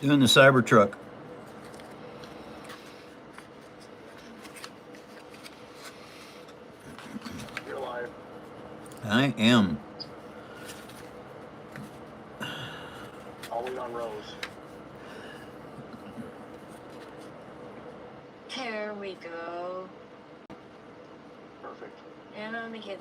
Doing the Cybertruck. You're live. I am. I'll wait on Rose. There we go. Perfect. And on the hidden.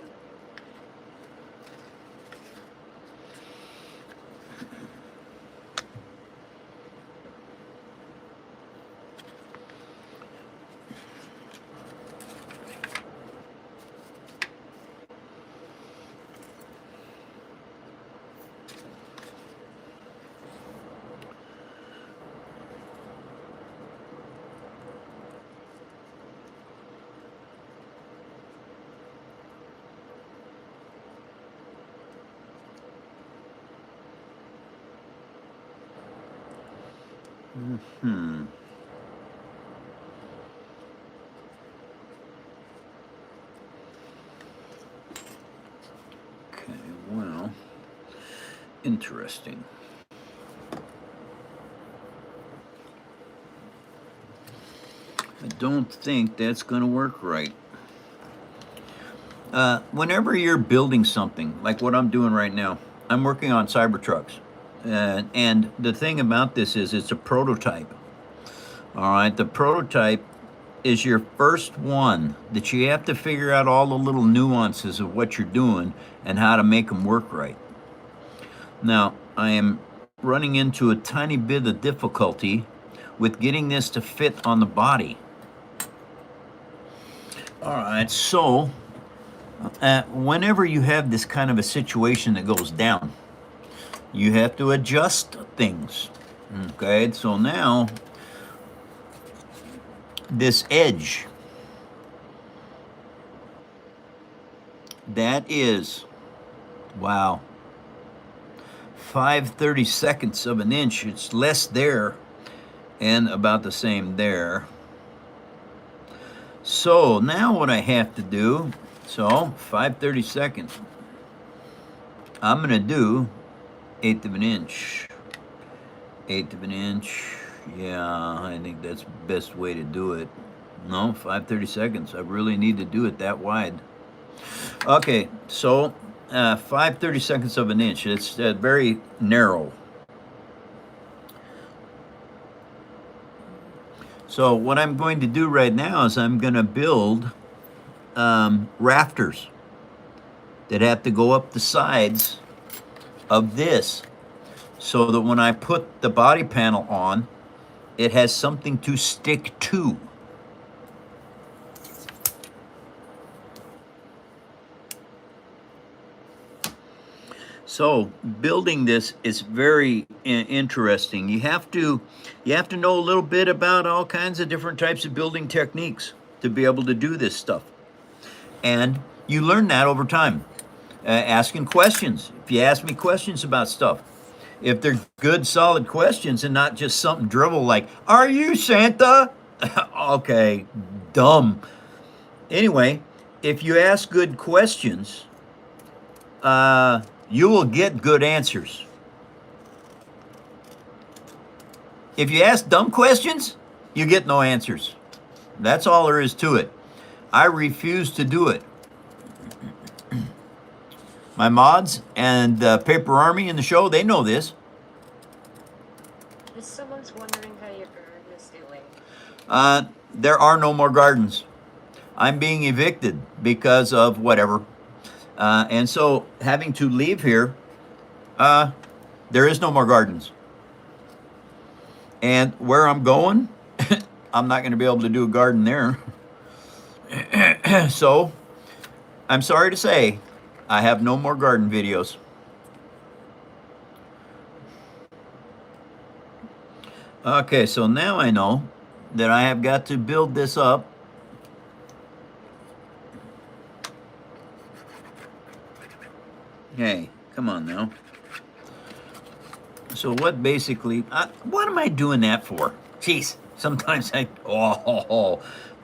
Hmm. Okay, well, interesting. I don't think that's going to work right. Whenever you're building something, like what I'm doing right now, I'm working on Cybertrucks. And the thing about this is it's a prototype. All right, the prototype is your first one that you have to figure out all the little nuances of what you're doing and how to make them work right. Now, I am running into a tiny bit of difficulty with getting this to fit on the body. All right, so whenever you have this kind of a situation that goes down, you have to adjust things. Okay, so now this edge, that is, wow, 5/32 of an inch. It's less there and about the same there. So now what I have to do, so 5/32, I'm gonna do 1/8 of an inch. 1/8 of an inch. Yeah, I think that's the best way to do it. No, 5/32. I really need to do it that wide. Okay, so 5/32 of an inch. It's very narrow. So what I'm going to do right now is I'm going to build rafters that have to go up the sides of this, so that when I put the body panel on, it has something to stick to. So building this is very interesting. You have to know a little bit about all kinds of different types of building techniques to be able to do this stuff. And you learn that over time. Asking questions. If you ask me questions about stuff, if they're good, solid questions and not just something drivel like, "Are you Santa?" Okay, dumb. Anyway, if you ask good questions, you will get good answers. If you ask dumb questions, you get no answers. That's all there is to it. I refuse to do it. My mods and Paper Army in the show, they know this. If someone's wondering how your garden is doing. There are no more gardens. I'm being evicted because of whatever. And so having to leave here, there is no more gardens. And where I'm going, I'm not going to be able to do a garden there. So I'm sorry to say, I have no more garden videos. Okay, so now I know that I have got to build this up. Hey, come on now. So what basically, what am I doing that for? Jeez, sometimes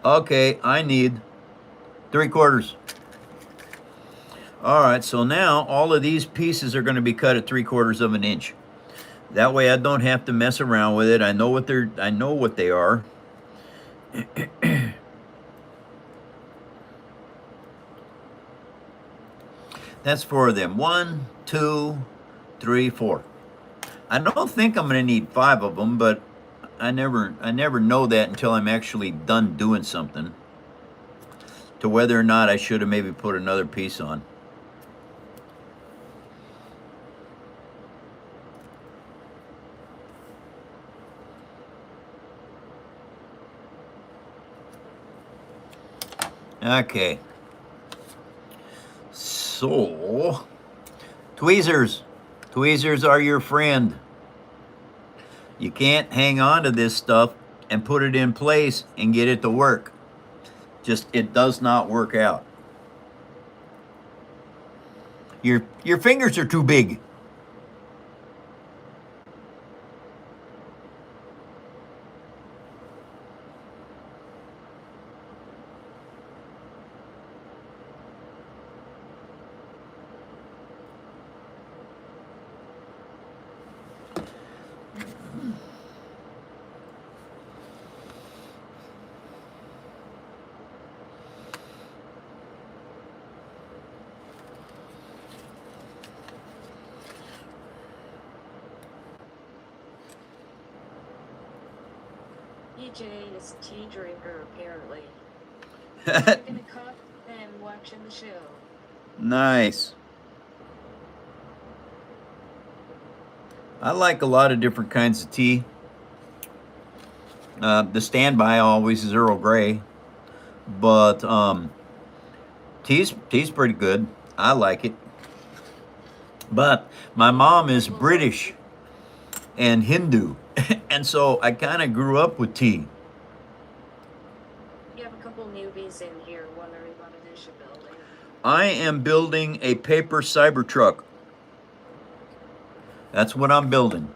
okay, I need 3/4. All right, so now all of these pieces are going to be cut at 3/4 of an inch. That way I don't have to mess around with it. I know what they are. That's 4 of them. 1, 2, 3, 4. I don't think I'm gonna need 5 of them, but I never know that until I'm actually done doing something, to whether or not I should have maybe put another piece on. Okay. So, tweezers. Tweezers are your friend. You can't hang on to this stuff and put it in place and get it to work. Just, it does not work out. Your fingers are too big. EJ is a tea drinker, apparently. Drinking a cup and watching the show. Nice. I like a lot of different kinds of tea. The standby always is Earl Grey, but tea's pretty good. I like it. But my mom is British and Hindu, and so I kind of grew up with tea. You have a couple newbies in here wondering what it is you're building. I am building a paper Cybertruck. That's what I'm building.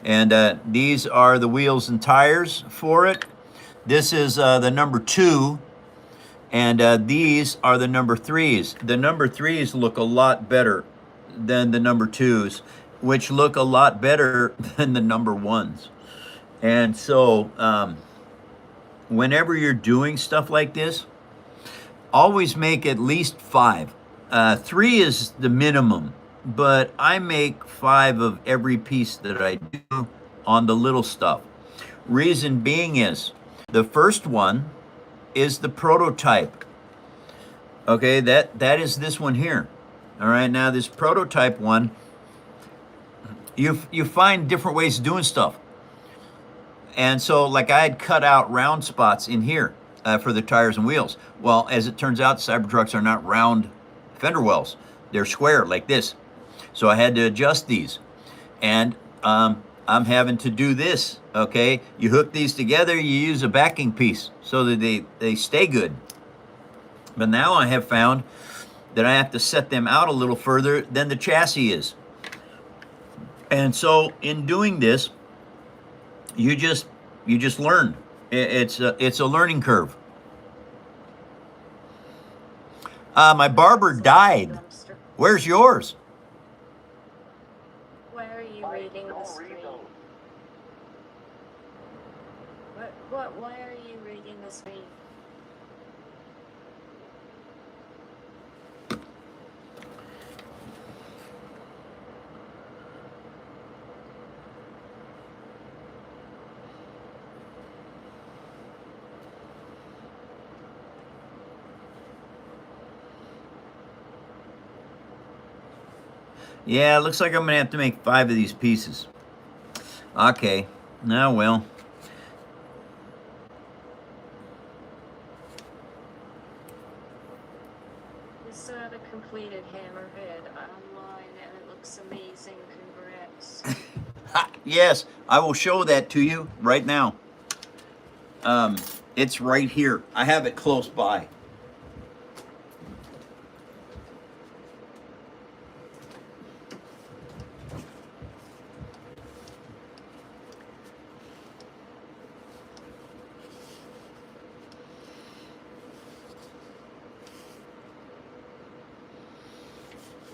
And these are the wheels and tires for it. This is the number 2, and these are the number 3s. The number 3s look a lot better than the number 2s, which look a lot better than the number 1s. And so whenever you're doing stuff like this, always make at least 5. 3 is the minimum, but I make 5 of every piece that I do on the little stuff. Reason being is, the first one is the prototype. Okay, that is this one here. All right, now this prototype one, you find different ways of doing stuff. And so, like, I had cut out round spots in here for the tires and wheels. Well, as it turns out, Cybertrucks are not round fender wells. They're square like this. So I had to adjust these. And I'm having to do this, okay? You hook these together, you use a backing piece so that they stay good. But now I have found that I have to set them out a little further than the chassis is. And so in doing this, you just learn. It's a learning curve. My barber died. Dumpster. Where's yours? Why are you reading the screen? Why are you reading the screen? Yeah, it looks like I'm gonna have to make 5 of these pieces. Okay, now well. We saw the completed hammerhead online and it looks amazing. Congrats. Yes, I will show that to you right now. It's right here. I have it close by.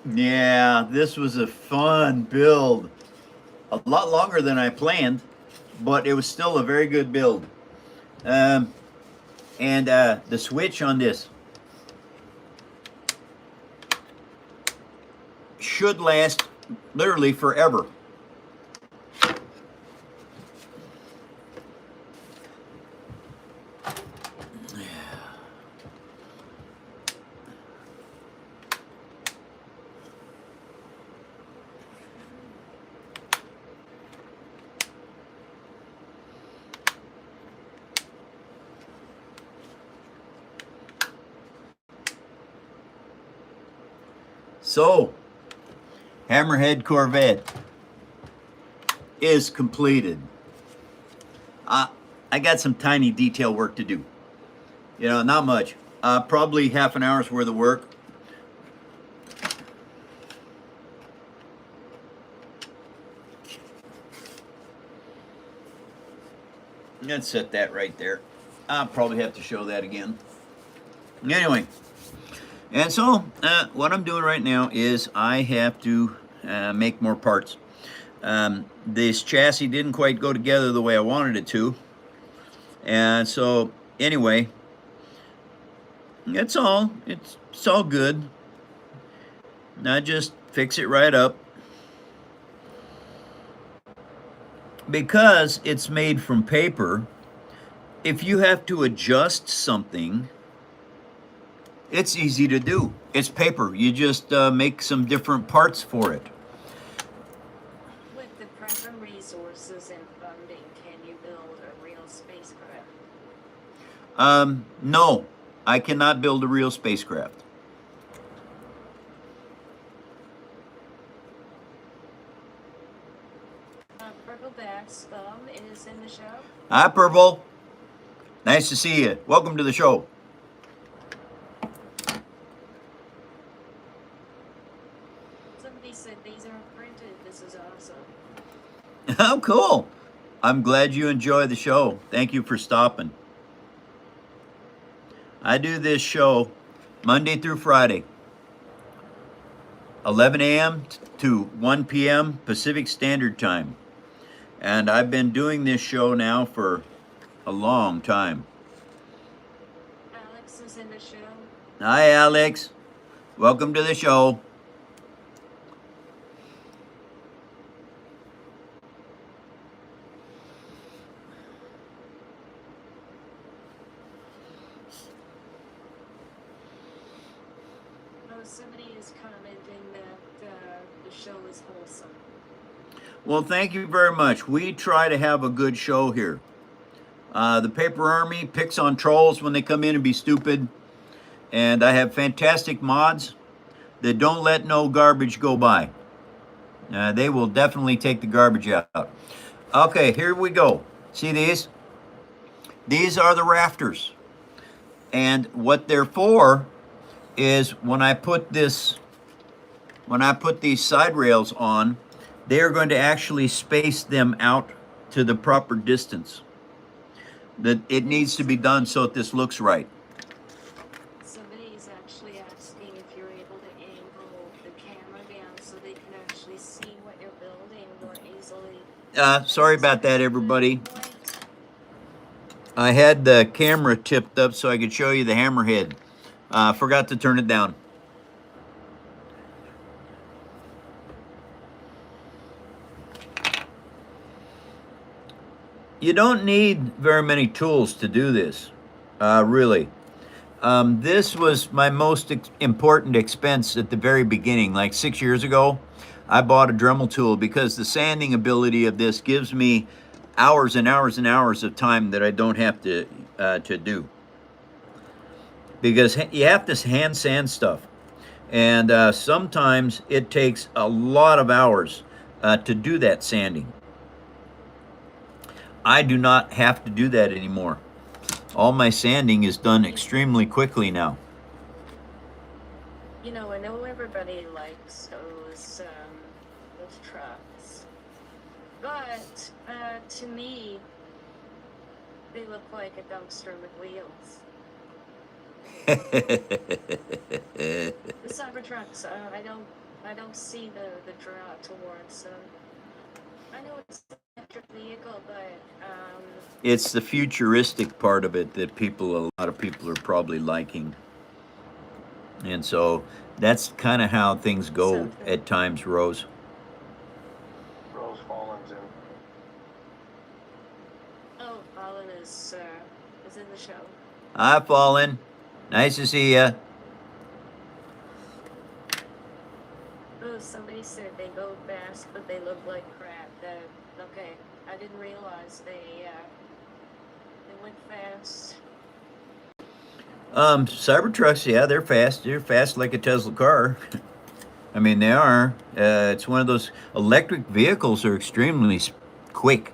Yeah, this was a fun build. a lot longer than I planned, but it was still a very good build. And the switch on this should last literally forever. So, Hammerhead Corvette is completed. I got some tiny detail work to do. You know, not much. Probably half an hour's worth of work. Let's set that right there. I'll probably have to show that again. Anyway, and so what I'm doing right now is I have to make more parts. This chassis didn't quite go together the way I wanted it to. And so, anyway, it's all good. I just fix it right up. Because it's made from paper, if you have to adjust something, it's easy to do. It's paper. You just make some different parts for it. With the proper resources and funding, can you build a real spacecraft? No, I cannot build a real spacecraft. Purpleback's thumb is in the show. Hi, Purple. Nice to see you. Welcome to the show. Somebody said these aren't printed. This is awesome. Oh, cool. I'm glad you enjoy the show. Thank you for stopping. I do this show Monday through Friday, 11 a.m. to 1 p.m. Pacific Standard Time. And I've been doing this show now for a long time. Alex is in the show. Hi, Alex. Welcome to the show. Oh, somebody is commenting that the show is wholesome. Well, thank you very much. We try to have a good show here. The Paper Army picks on trolls when they come in and be stupid. And I have fantastic mods that don't let no garbage go by. They will definitely take the garbage out. Okay, here we go. See these? These are the rafters. And what they're for is when I put these side rails on, they are going to actually space them out to the proper distance. That it needs to be done so that this looks right. Somebody is actually asking if you're able to angle the camera down so they can actually see what you're building more easily. Sorry about that, everybody. I had the camera tipped up so I could show you the hammerhead. Forgot to turn it down. You don't need very many tools to do this, really. This was my most important expense at the very beginning. Like 6 years ago, I bought a Dremel tool because the sanding ability of this gives me hours and hours and hours of time that I don't have to do. Because you have to hand sand stuff. And sometimes it takes a lot of hours to do that sanding. I do not have to do that anymore. All my sanding is done extremely quickly now. You know, I know everybody likes those trucks, but to me, they look like a dumpster with wheels. The Cybertrucks, I don't see the draw towards them. I know it's an electric vehicle, but It's the futuristic part of it that a lot of people are probably liking. And so that's kind of how things go something. at times, Rose. Rose Fallen's in. Oh, Colin is in the show. Hi, Fallen. Nice to see ya. Oh, somebody said they go fast, but they look like crap. Okay, I didn't realize they went fast. Cybertrucks, yeah, they're fast. They're fast like a Tesla car. I mean, they are. It's one of those electric vehicles are extremely quick.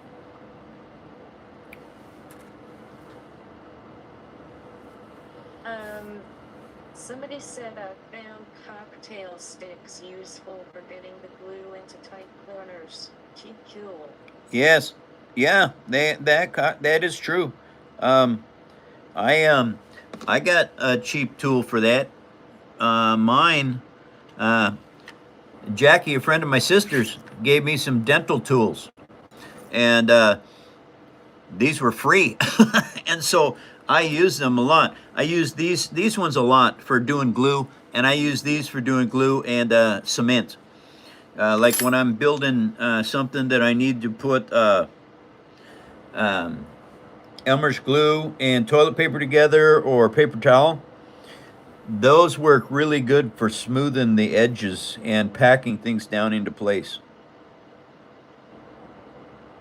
Somebody said I found cocktail sticks useful for getting the glue into tight corners. Cheap fuel. Yes, yeah, that is true. Um, I got a cheap tool for that. Mine, uh, Jackie, a friend of my sister's, gave me some dental tools, and these were free, and so I use them a lot. I use these ones a lot for doing glue, and I use these for doing glue and cement. Like when I'm building something that I need to put um, Elmer's glue and toilet paper together or paper towel, those work really good for smoothing the edges and packing things down into place.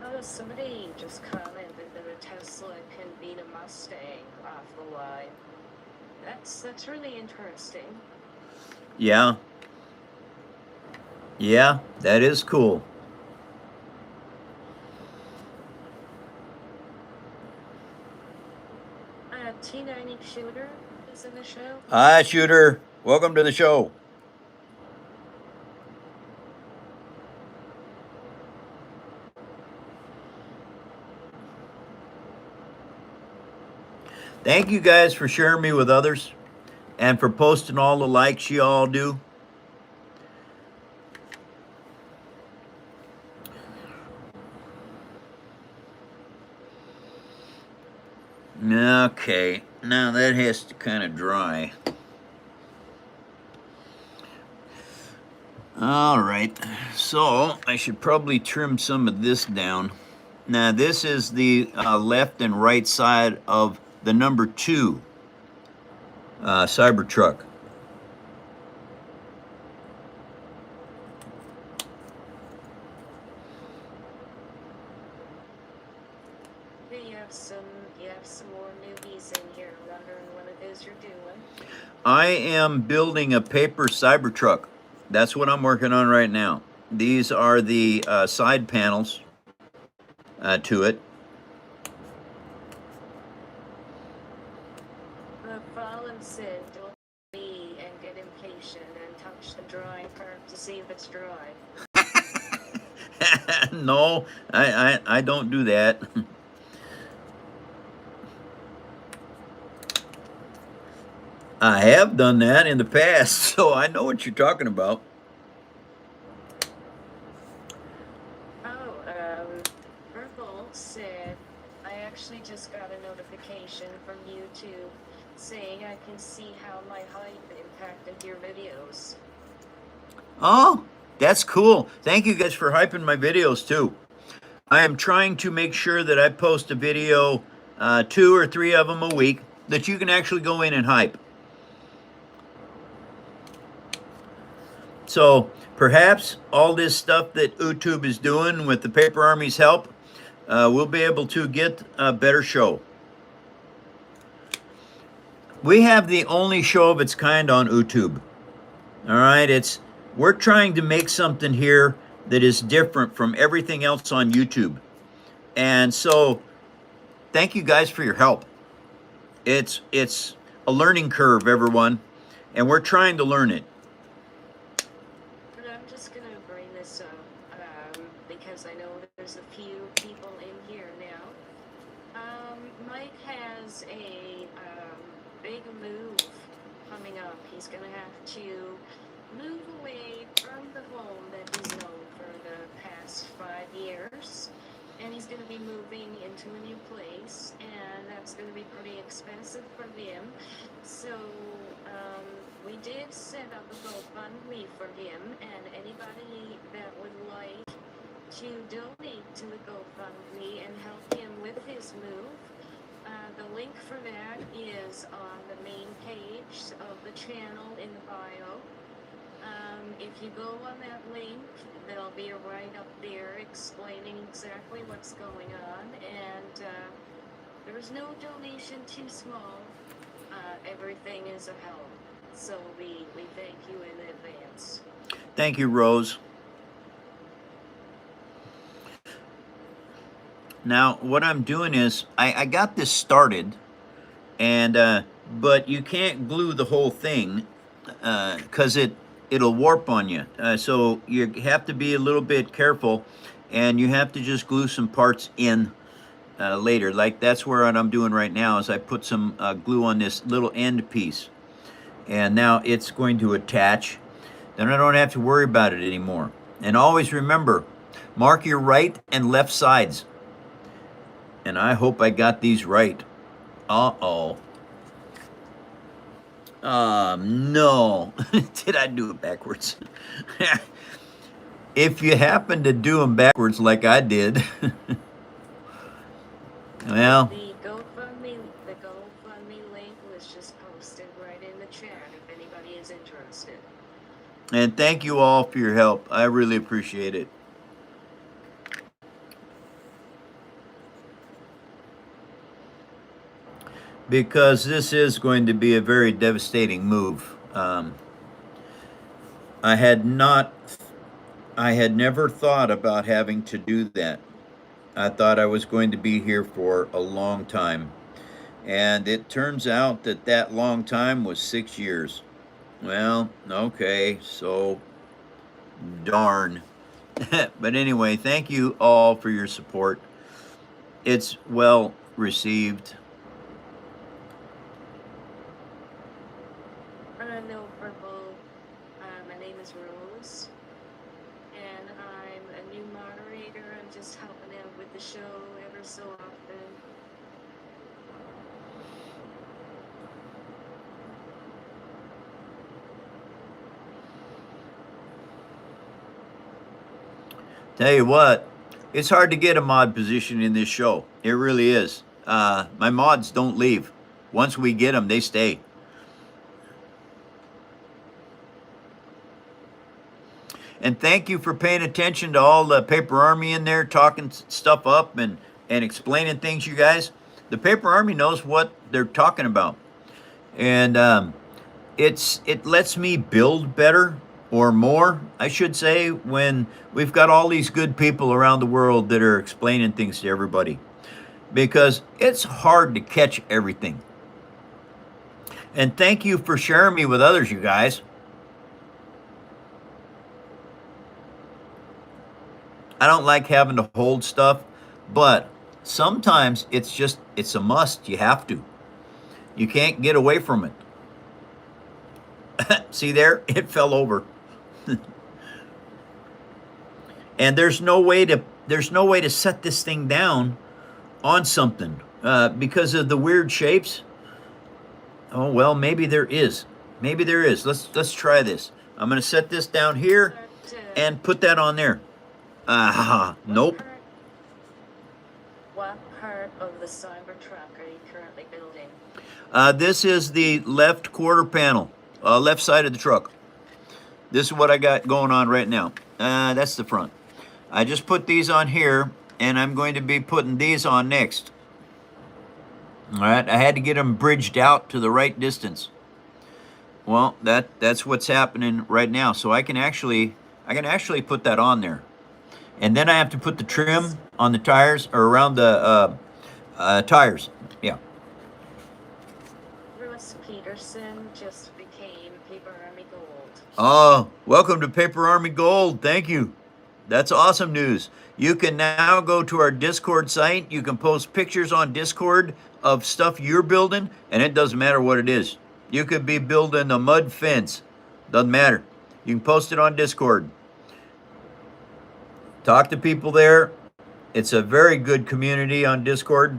Oh, somebody just commented that a Tesla can beat a Mustang off the line. That's really interesting. Yeah, yeah, that is cool. T90 Shooter is in the show. Hi, Shooter. Welcome to the show. Thank you guys for sharing me with others and for posting all the likes you all do. Okay, now that has to kind of dry. All right, so I should probably trim some of this down. Now, this is the left and right side of the number 2 Cybertruck. Hey, you have some more newbies in here wondering what it is you're doing. I am building a paper Cybertruck. That's what I'm working on right now. These are the side panels to it. Fallen said, don't be and get impatient and touch the drawing part to see if it's dry. No, I don't do that. I have done that in the past, so I know what you're talking about. Oh, Purple said, I actually just got a notification from YouTube saying I can see how my height impacted your videos. Oh, that's cool. Thank you guys for hyping my videos too. I am trying to make sure that I post a video, 2 or 3 of them a week, that you can actually go in and hype. So perhaps all this stuff that YouTube is doing with the Paper Army's help, we'll be able to get a better show. We have the only show of its kind on YouTube. All right, we're trying to make something here that is different from everything else on YouTube. And so thank you guys for your help. It's a learning curve, everyone, and we're trying to learn it. But I'm just gonna bring this up because I know there's a few people in here now. Mike has a big move coming up. He's gonna have to move away from the home that he's known for the past 5 years. And he's going to be moving into a new place, and that's going to be pretty expensive for him. So we did set up a GoFundMe for him, and anybody that would like to donate to the GoFundMe and help him with his move, the link for that is on the main page of the channel in the bio. If you go on that link, there'll be a write-up there explaining exactly what's going on, and there's no donation too small. Everything is a help. So we thank you in advance. Thank you, Rose. Now, what I'm doing is, I got this started, and but you can't glue the whole thing, because it'll warp on you. So you have to be a little bit careful, and you have to just glue some parts in later. Like that's where what I'm doing right now is I put some glue on this little end piece, and now it's going to attach. Then I don't have to worry about it anymore. And always remember, mark your right and left sides. And I hope I got these right. Uh-oh. No. Did I do it backwards? If you happen to do them backwards like I did, well, The GoFundMe link was just posted right in the chat if anybody is interested. and thank you all for your help. I really appreciate it. Because this is going to be a very devastating move. I had never thought about having to do that. I thought I was going to be here for a long time. And it turns out that that long time was 6 years. Well, okay, so darn. But anyway, thank you all for your support. It's well received. No, Purple. My name is Rose, and I'm a new moderator. I'm just helping out with the show ever so often. Tell you what, it's hard to get a mod position in this show. It really is. My mods don't leave. Once we get them, they stay. And thank you for paying attention to all the Paper Army in there, talking stuff up and explaining things, you guys. The Paper Army knows what they're talking about. And it lets me build better, or more, I should say, when we've got all these good people around the world that are explaining things to everybody. Because it's hard to catch everything. And thank you for sharing me with others, you guys. I don't like having to hold stuff, but sometimes it's a must. You have to. You can't get away from it. See there? It fell over. And there's no way to set this thing down on something because of the weird shapes. Oh well, maybe there is. Maybe there is. Let's try this. I'm gonna set this down here and put that on there. Nope. What part of the Cybertruck are you currently building? This is the left quarter panel, left side of the truck. This is what I got going on right now. That's the front. I just put these on here, and I'm going to be putting these on next. All right, I had to get them bridged out to the right distance. Well, that's what's happening right now. So I can actually put that on there. And then I have to put the trim on the tires, or around the tires. Yeah. Russ Peterson just became Paper Army Gold. Oh, welcome to Paper Army Gold. Thank you. That's awesome news. You can now go to our Discord site. You can post pictures on Discord of stuff you're building, and it doesn't matter what it is. You could be building a mud fence. Doesn't matter. You can post it on Discord. Talk to people there. It's a very good community on Discord.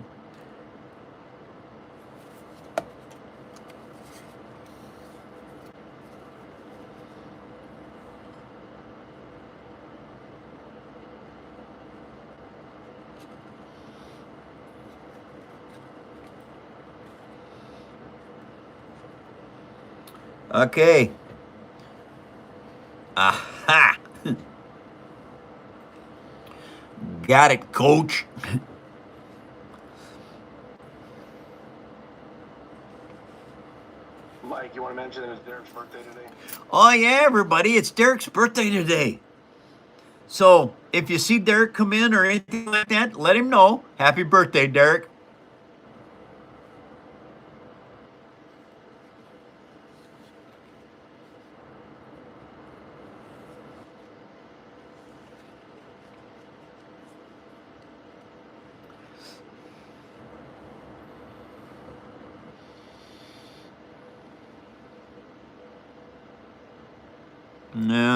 Okay. Aha! Got it, coach. Mike, you want to mention it was Derek's birthday today? Oh, yeah, everybody. It's Derek's birthday today. So if you see Derek come in or anything like that, let him know. Happy birthday, Derek.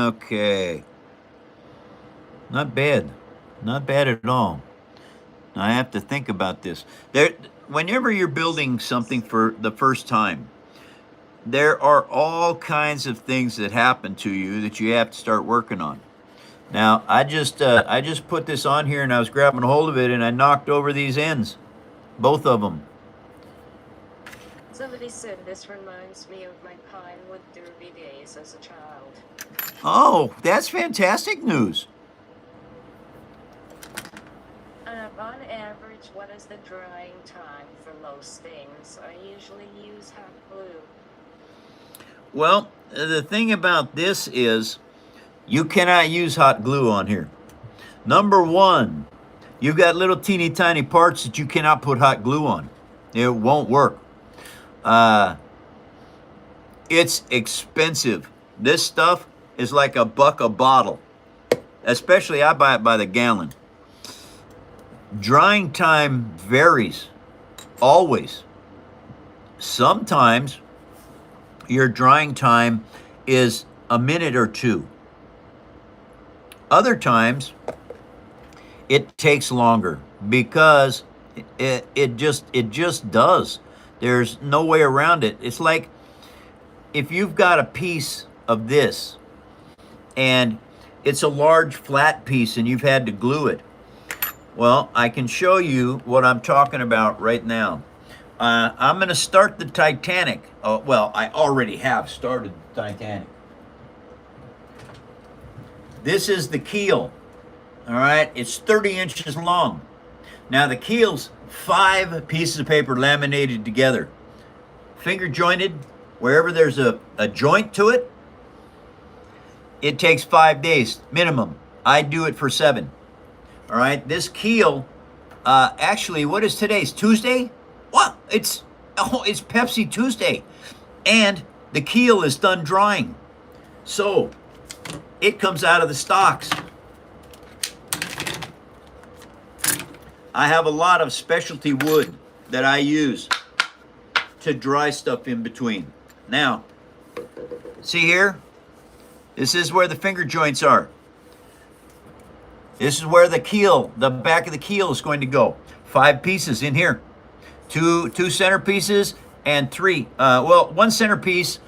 Okay. Not bad. Not bad at all. I have to think about this. Whenever you're building something for the first time, there are all kinds of things that happen to you that you have to start working on. Now, I just put this on here and I was grabbing a hold of it and I knocked over these ends, both of them. Somebody said this reminds me of my Pinewood Derby days as a child. Oh, that's fantastic news. On average, what is the drying time for most things? I usually use hot glue. Well, the thing about this is you cannot use hot glue on here. Number one, you've got little teeny tiny parts that you cannot put hot glue on. It won't work. It's expensive. This stuff is like $1 a bottle. Especially I buy it by the gallon. Drying time varies, always. Sometimes your drying time is a minute or two. Other times it takes longer because it just does. There's no way around it. It's like if you've got a piece of this and it's a large flat piece and you've had to glue it. Well, I can show you what I'm talking about right now. I'm going to start the Titanic. Well, I already have started the Titanic. This is the keel. All right, it's 30 inches long. Now the keel's 5 pieces of paper laminated together, finger jointed. Wherever there's a joint to it, it takes 5 days minimum. I do it for 7. All right, this keel, actually, what is today's Tuesday? What? It's Pepsi Tuesday, and the keel is done drying, so it comes out of the stocks. I have a lot of specialty wood that I use to dry stuff in between. Now, see here? This is where the finger joints are. This is where the keel, the back of the keel is going to go. 5 pieces in here. Two center pieces and 3. Well, 1 center piece,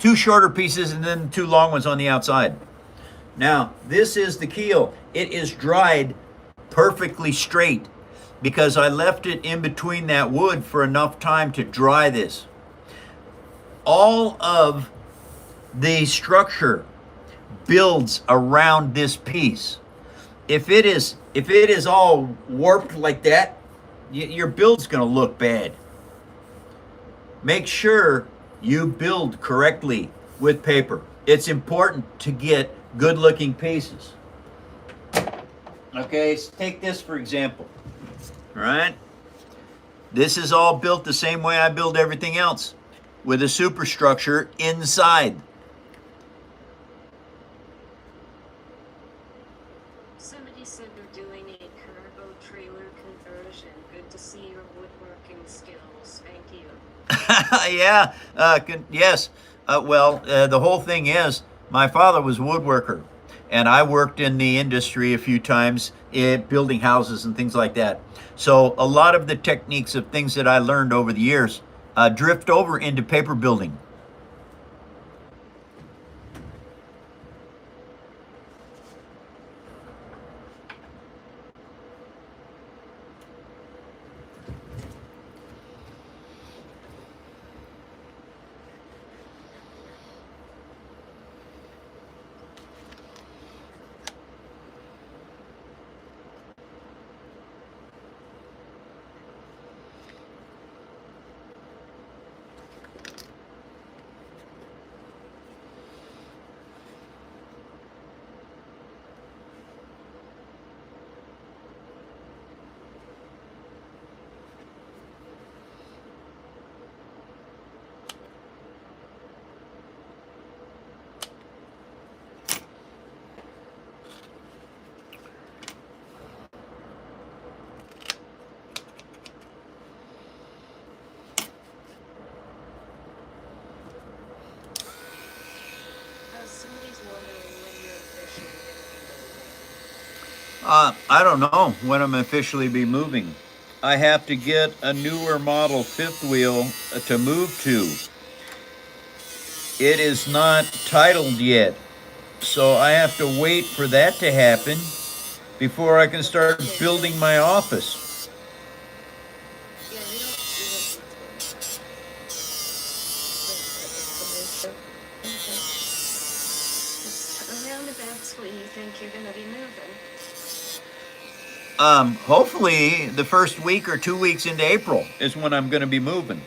2 shorter pieces, and then 2 long ones on the outside. Now, this is the keel. It is dried perfectly straight because I left it in between that wood for enough time to dry this. All of the structure builds around this piece. If it is all warped like that, your build's going to look bad. Make sure you build correctly with paper. It's important to get good looking pieces. Okay, so take this for example. All right, this is all built the same way I build everything else, with a superstructure inside. Somebody said they're doing a cargo trailer conversion. Good to see your woodworking skills. Thank you. Yeah, yes. Well, the whole thing is My father was a woodworker, and I worked in the industry a few times, building houses and things like that. So a lot of the techniques of things that I learned over the years drift over into paper building. Somebody's wondering when you're officially going to be moving. I don't know when I'm officially be moving. I have to get a newer model fifth wheel to move to. It is not titled yet, so I have to wait for that to happen before I can start building my office. Yeah, you don't need to wait for information. Just around about when you think you're going to be moving. Hopefully, the first week or 2 weeks into April is when I'm going to be moving.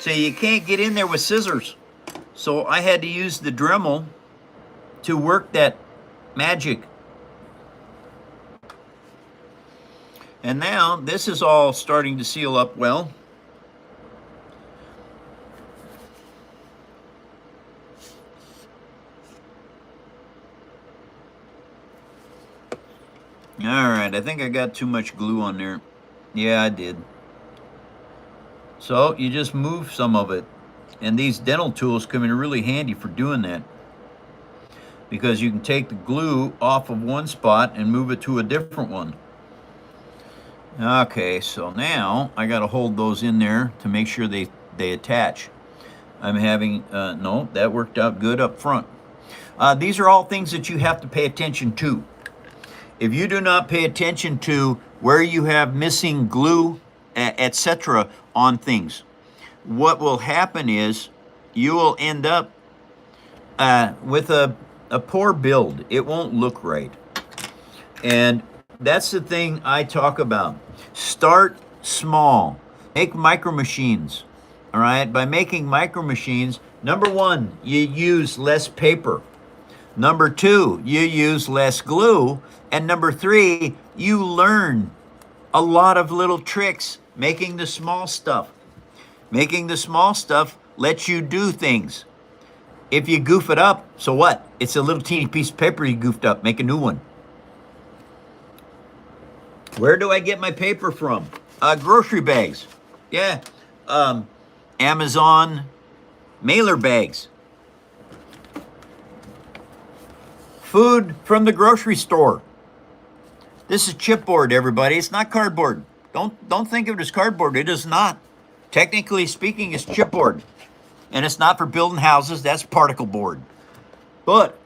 So you can't get in there with scissors. So I had to use the Dremel to work that magic. And now this is all starting to seal up well. All right, I think I got too much glue on there. Yeah, I did. So you just move some of it. And these dental tools come in really handy for doing that, because you can take the glue off of one spot and move it to a different one. Okay, so now I got to hold those in there to make sure they attach. I'm having, no, that worked out good up front. These are all things that you have to pay attention to. If you do not pay attention to where you have missing glue, etc. on things, what will happen is you will end up with a poor build. It won't look right. And that's the thing I talk about. Start small. Make micro machines. All right? By making micro machines, number one, you use less paper. Number two, you use less glue. And number three, you learn a lot of little tricks making the small stuff. Making the small stuff lets you do things. If you goof it up, so what? It's a little teeny piece of paper you goofed up. Make a new one. Where do I get my paper from? Grocery bags. Yeah. Amazon mailer bags. Food from the grocery store. This is chipboard, everybody. It's not cardboard. Don't think of it as cardboard. It is not. Technically speaking, it's chipboard. And it's not for building houses. That's particle board. But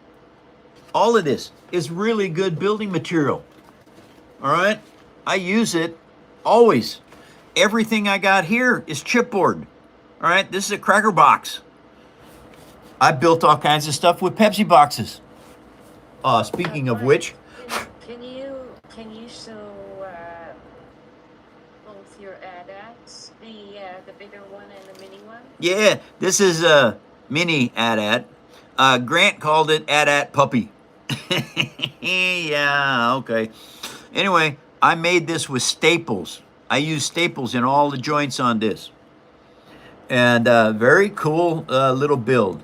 all of this is really good building material. All right? I use it always. Everything I got here is chipboard. All right? This is a cracker box. I built all kinds of stuff with Pepsi boxes. Speaking of which, Can you show both your AT-ATs, the bigger one and the mini one? yeah, this is a mini AT-AT. Grant called it AT-AT Puppy. Yeah, okay. Anyway, I made this with staples. I use staples in all the joints on this. And very cool little build.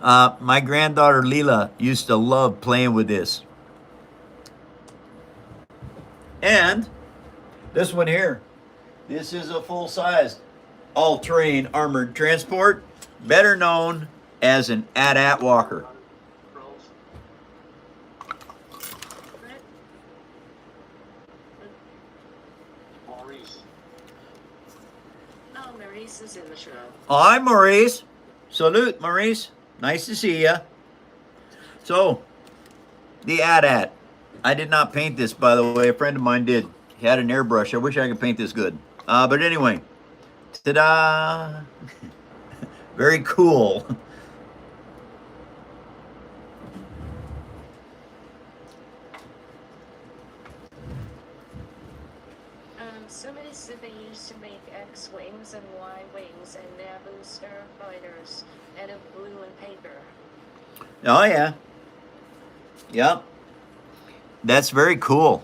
My granddaughter Leela used to love playing with this. And this one here, this is a full-sized all-terrain armored transport, better known as an AT-AT walker. Pros. What? Maurice. Oh, Maurice is in the show. Hi, Maurice. Salute, Maurice. Nice to see ya. So, the AT-AT. I did not paint this, by the way. A friend of mine did. He had an airbrush. I wish I could paint this good. But anyway, ta-da! Very cool. Somebody said they used to make X-wings and Y-wings and Naboo starfighters out of glue and paper. Oh, yeah. Yep. That's very cool.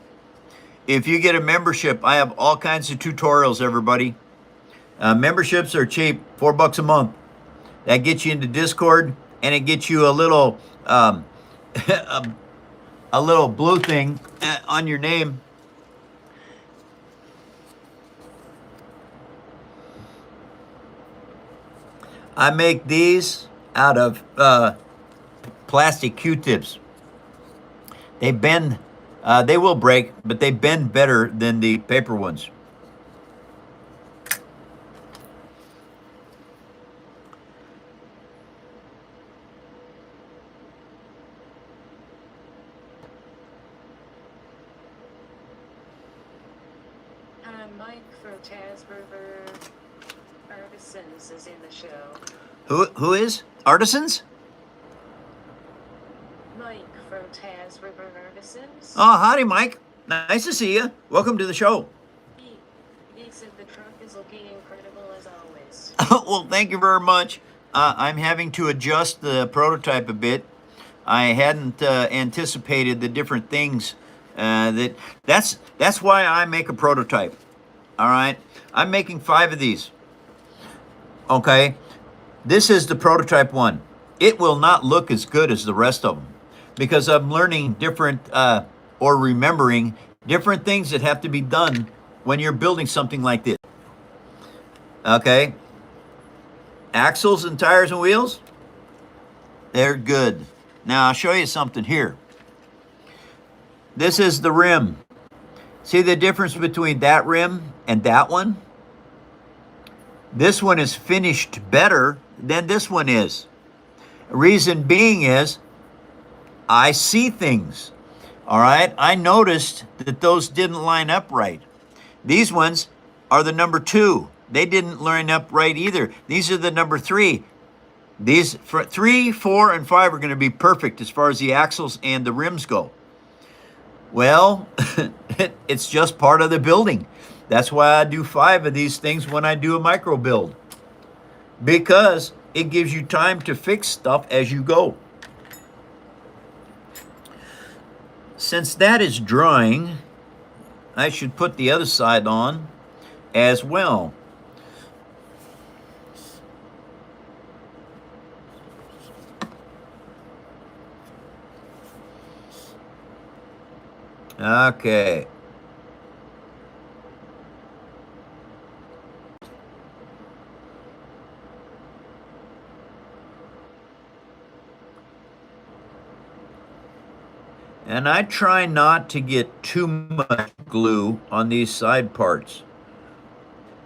If you get a membership, I have all kinds of tutorials, everybody. Memberships are cheap, $4 a month. That gets you into Discord, and it gets you a little a little blue thing on your name. I make these out of plastic Q-tips. They bend, they will break, but they bend better than the paper ones. Mike from Taz River Artisans is in the show. Who is? Artisans? Mike from Taz River Artisans. Oh, howdy, Mike. Nice to see you. Welcome to the show. He said the truck is looking incredible as always. Well, thank you very much. I'm having to adjust the prototype a bit. I hadn't anticipated the different things that's why I make a prototype. All right, I'm making 5 of these. Okay, this is the prototype one. It will not look as good as the rest of them because I'm learning different or remembering different things that have to be done when you're building something like this. Okay, axles and tires and wheels, they're good. Now I'll show you something here. This is the rim. See the difference between that rim and that one? This one is finished better than this one is. Reason being is I see things. All right, I noticed that those didn't line up right. These ones are the number 2. They didn't line up right either. These are the number 3. These 3, 4, and 5 are going to be perfect as far as the axles and the rims go. Well, it's just part of the building. That's why I do 5 of these things when I do a micro build, because it gives you time to fix stuff as you go. Since that is drying, I should put the other side on as well. Okay. And I try not to get too much glue on these side parts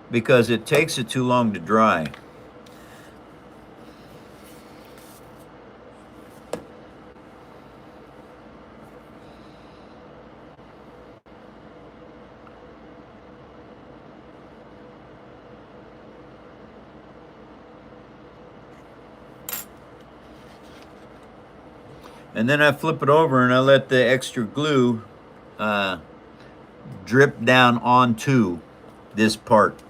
because it takes it too long to dry. And then I flip it over and I let the extra glue drip down onto this part.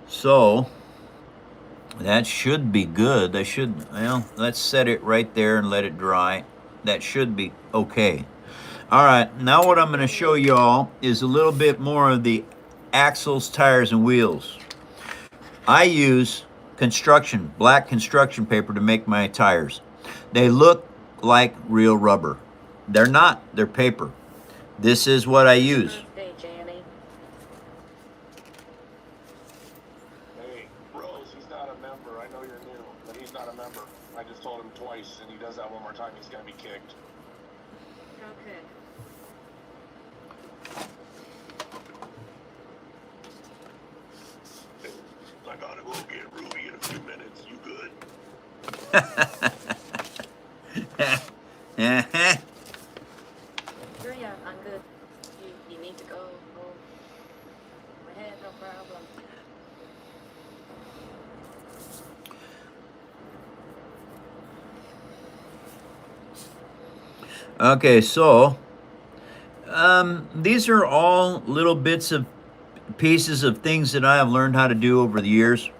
So that should be good. Well, let's set it right there and let it dry. That should be okay. All right, now what I'm going to show y'all is a little bit more of the axles, tires, and wheels. I use black construction paper to make my tires. They look like real rubber. They're not, they're paper. This is what I use. Birthday, Janny. Hey, Rose, he's not a member. I know you're new, but he's not a member. I just told him twice, and he does that one more time, he's gonna be kicked. Okay. I gotta go get Ruby in a few minutes. You good? Sure, yeah, I'm good. You need to go. Go ahead, no problem. Okay, so these are all little bits of pieces of things that I have learned how to do over the years.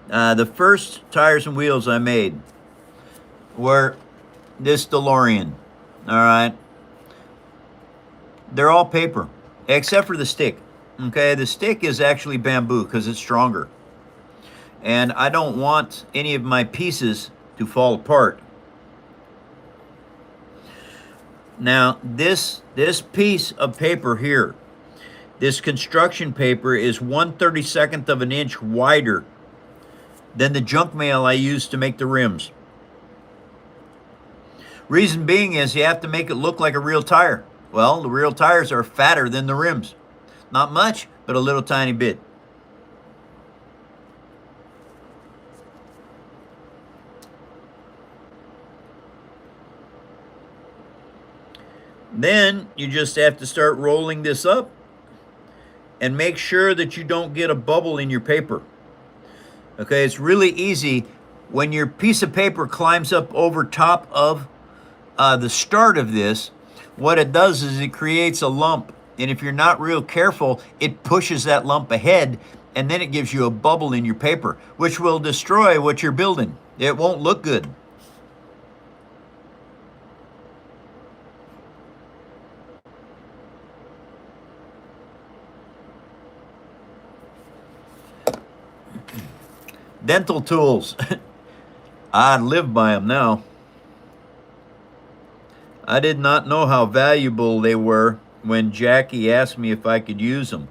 The first tires and wheels I made were this DeLorean. All right, they're all paper except for the stick. Okay, the stick is actually bamboo because it's stronger, and I don't want any of my pieces to fall apart. Now, this piece of paper here, this construction paper, is 1/32 of an inch wider than the junk mail I use to make the rims. Reason being is you have to make it look like a real tire. Well, the real tires are fatter than the rims. Not much, but a little tiny bit. Then you just have to start rolling this up and make sure that you don't get a bubble in your paper. Okay, it's really easy when your piece of paper climbs up over top of the start of this. What it does is it creates a lump, and if you're not real careful, it pushes that lump ahead, and then it gives you a bubble in your paper, which will destroy what you're building. It won't look good. Dental tools. I live by them now. I did not know how valuable they were when Jackie asked me if I could use them.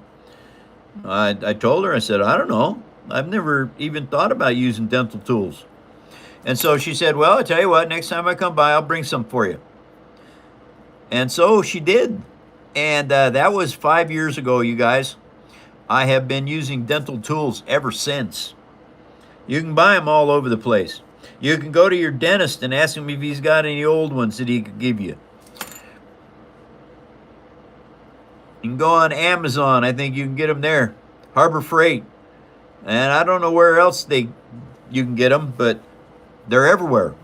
I told her, I said, I don't know. I've never even thought about using dental tools. And so she said, well, I tell you what, next time I come by, I'll bring some for you. And so she did. And that was 5 years ago, you guys. I have been using dental tools ever since. You can buy them all over the place. You can go to your dentist and ask him if he's got any old ones that he could give you. You can go on Amazon. I think you can get them there. Harbor Freight. And I don't know where else you can get them, but they're everywhere.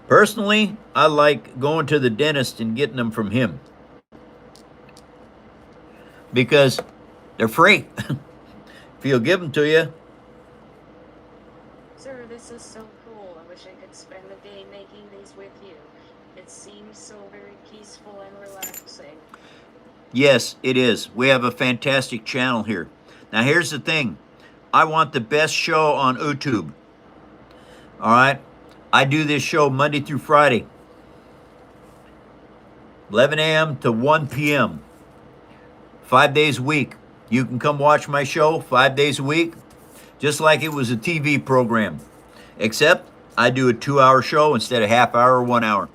Personally, I like going to the dentist and getting them from him because they're free. If he'll give them to you. Sir, this is so cool. I wish I could spend the day making these with you. It seems so very peaceful and relaxing. Yes, it is. We have a fantastic channel here. Now, here's the thing. I want the best show on YouTube. All right? I do this show Monday through Friday, 11 a.m. to 1 p.m., 5 days a week. You can come watch my show 5 days a week, just like it was a TV program. Except I do a 2-hour show instead of half hour or 1 hour.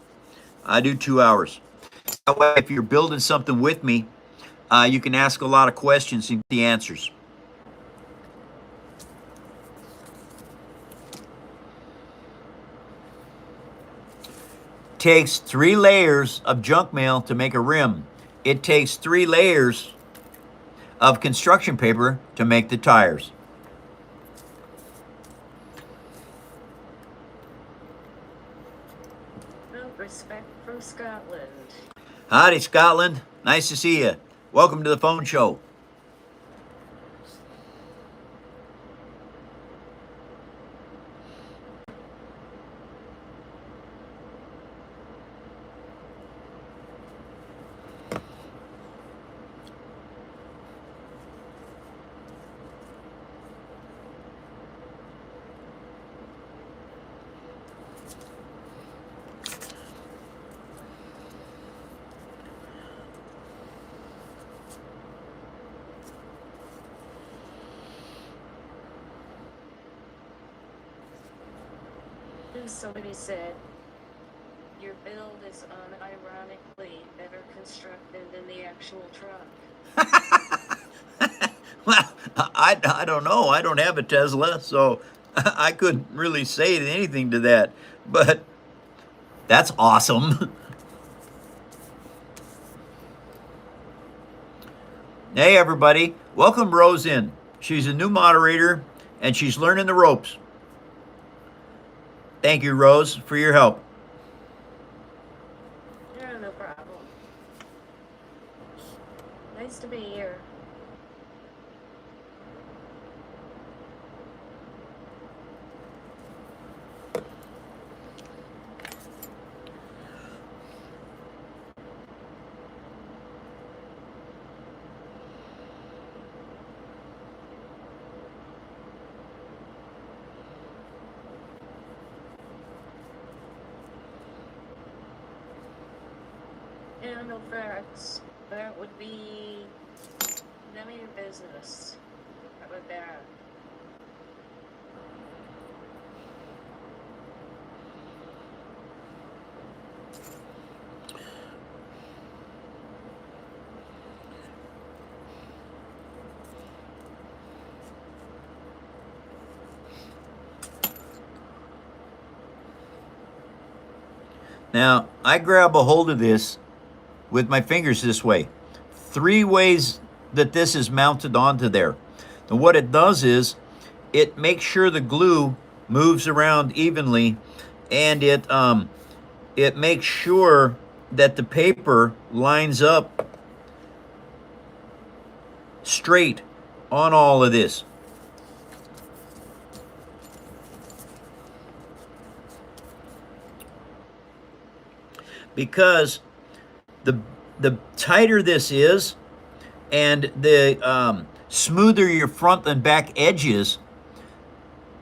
I do 2 hours. That way, if you're building something with me, you can ask a lot of questions and get the answers. Takes 3 layers of junk mail to make a rim. It takes 3 layers of construction paper to make the tires. Well, respect from Scotland. Howdy, Scotland. Nice to see you. Welcome to the phone show. somebody said your build is unironically better constructed than the actual truck. Well, I don't know. I don't have a Tesla, so I couldn't really say anything to that. But that's awesome. Hey, everybody. Welcome Rose in. She's a new moderator, and she's learning the ropes. Thank you, Rose, for your help. Yeah, no problem. Nice to be here. Yeah, no facts. That would be none of your business. How about that? Now, I grab a hold of this with my fingers this way. 3 ways that this is mounted onto there. And what it does is it makes sure the glue moves around evenly, and it makes sure that the paper lines up straight on all of this. Because the tighter this is, and the smoother your front and back edges,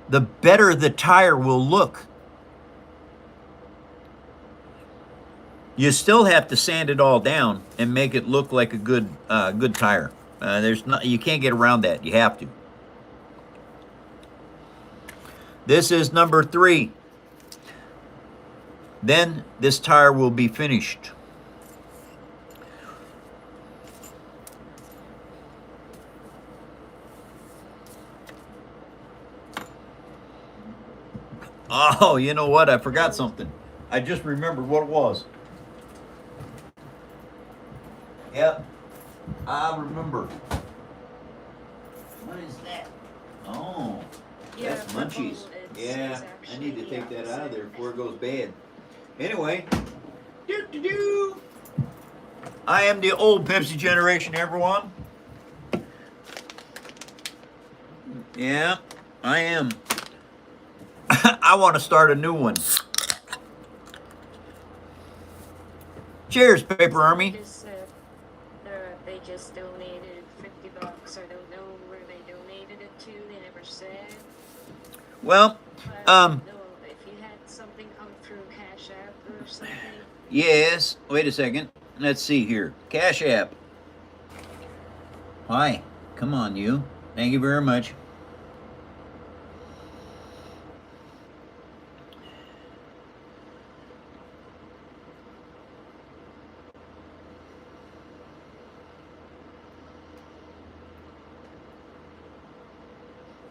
the better the tire will look. You still have to sand it all down and make it look like a good tire. You can't get around that. You have to. This is number 3. Then this tire will be finished. Oh, you know what? I forgot something. I just remembered what it was. Yep, I remember. What is that? Oh, Yeah, that's purple munchies. is Yeah, I actually need to the take that out of there opposite. before it goes bad. Anyway, doo-doo-doo. I am the old Pepsi generation, everyone. Yeah, I am. I want to start a new one. Cheers, Paper Army. Just said they just donated $50. I don't know where they donated it to. They never said. Well, But I don't know if you had something come through Cash App or something. yes. Wait a second. Let's see here. Cash App. Hi. Come on, you. Thank you very much.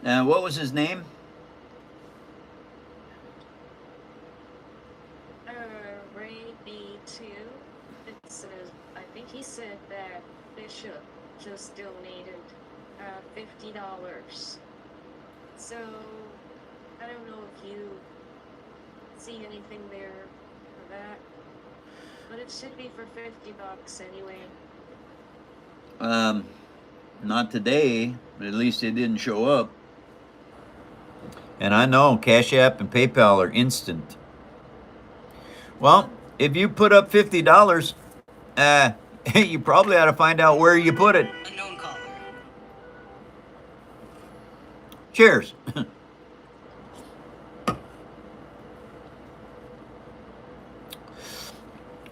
What was his name? Ray B2. It says, I think he said that Bishop just donated $50. So, I don't know if you see anything there for that. But it should be for $50 anyway. Not today, but at least it didn't show up. And I know Cash App and PayPal are instant. Well, if you put up $50, you probably ought to find out where you put it. Unknown caller. Cheers.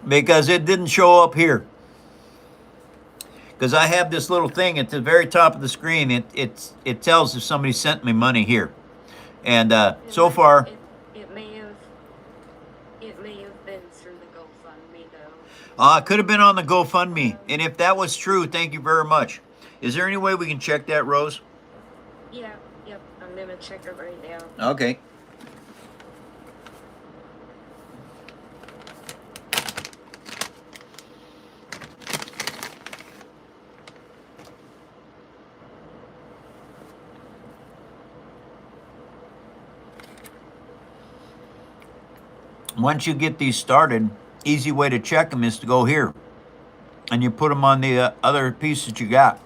Because it didn't show up here. Because I have this little thing at the very top of the screen. It tells if somebody sent me money here. And so far, It may have It could have been on the GoFundMe. And if that was true, thank you very much. Is there any way we can check that, Rose? Yeah, yep, I'm gonna check it right now. Okay. Once you get these started, easy way to check them is to go here. And you put them on the other piece that you got.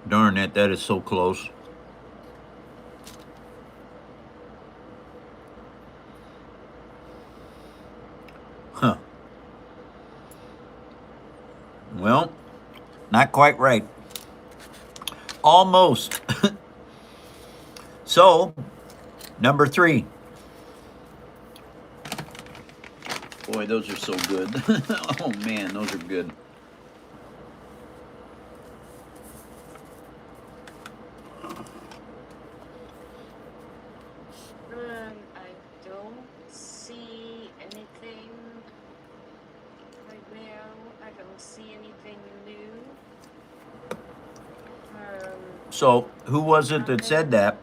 Darn it, that is so close. Huh. Well, not quite right. Almost. So, number 3. Boy, those are so good. Oh man, those are good. I don't see anything right now. I don't see anything new. So, who was it that said that?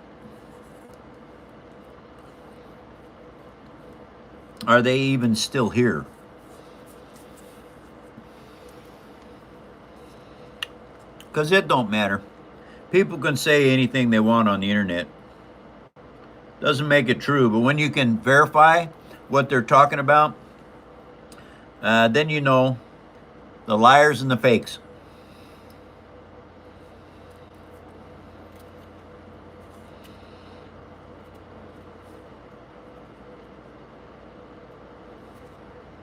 Are they even still here? Because it don't matter. People can say anything they want on the internet. Doesn't make it true, but when you can verify what they're talking about, then you know the liars and the fakes.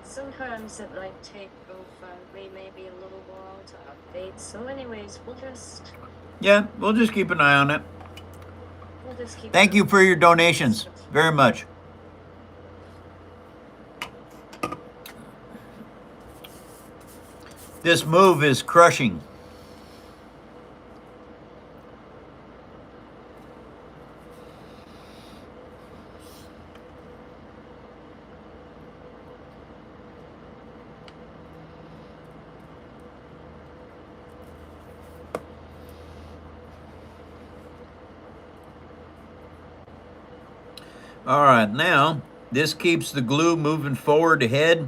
Sometimes it might take GoFundMe maybe a little while to update. So anyways, we'll just keep an eye on it. we'll just keep Thank you for your donations very much. This move is crushing. All right, now this keeps the glue moving forward ahead.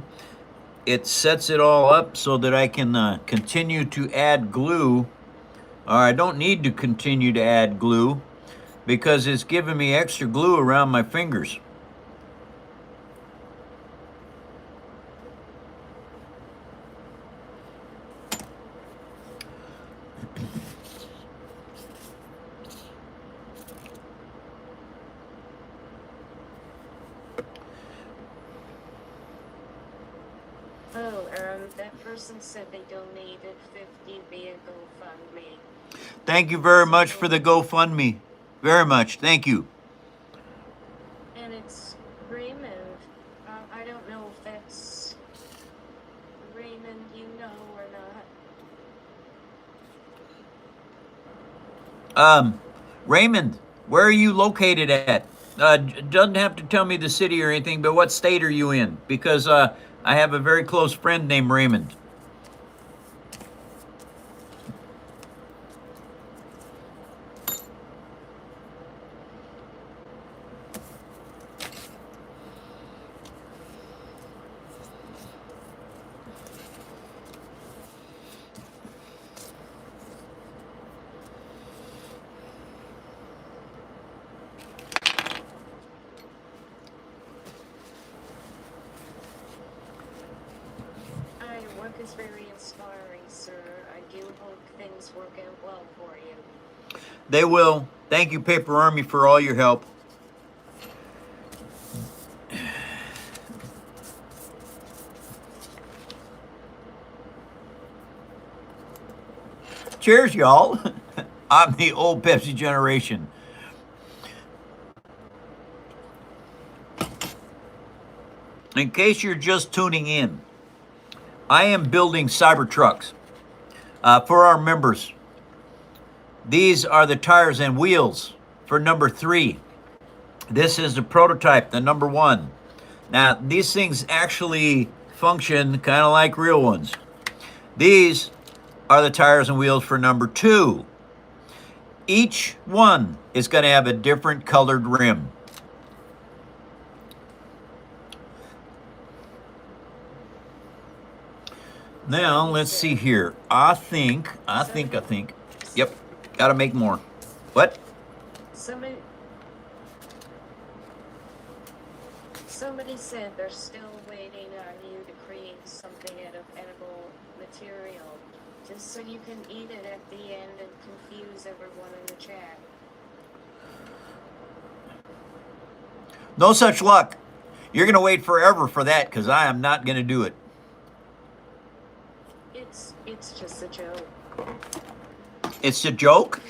It sets it all up so that I can continue to add glue. Or I don't need to continue to add glue because it's giving me extra glue around my fingers. That person said they donated 50 via GoFundMe. Thank you very much for the GoFundMe. Very much. Thank you. And it's Raymond. I don't know if that's Raymond you know or not. Raymond, where are you located at? Doesn't have to tell me the city or anything, but what state are you in? Because I have a very close friend named Raymond. Work is very inspiring, sir. I do hope things work out well for you. They will. Thank you, Paper Army, for all your help. Cheers, y'all. I'm the old Pepsi generation. In case you're just tuning in, I am building Cybertrucks for our members. These are the tires and wheels for number 3. This is the prototype, the number 1. Now, these things actually function kind of like real ones. These are the tires and wheels for number 2. Each one is going to have a different colored rim. Now, let's see here. I think. Yep, got to make more. What? Somebody said they're still waiting on you to create something out of edible material, just so you can eat it at the end and confuse everyone in the chat. No such luck. You're going to wait forever for that because I am not going to do it. It's just a joke. It's a joke?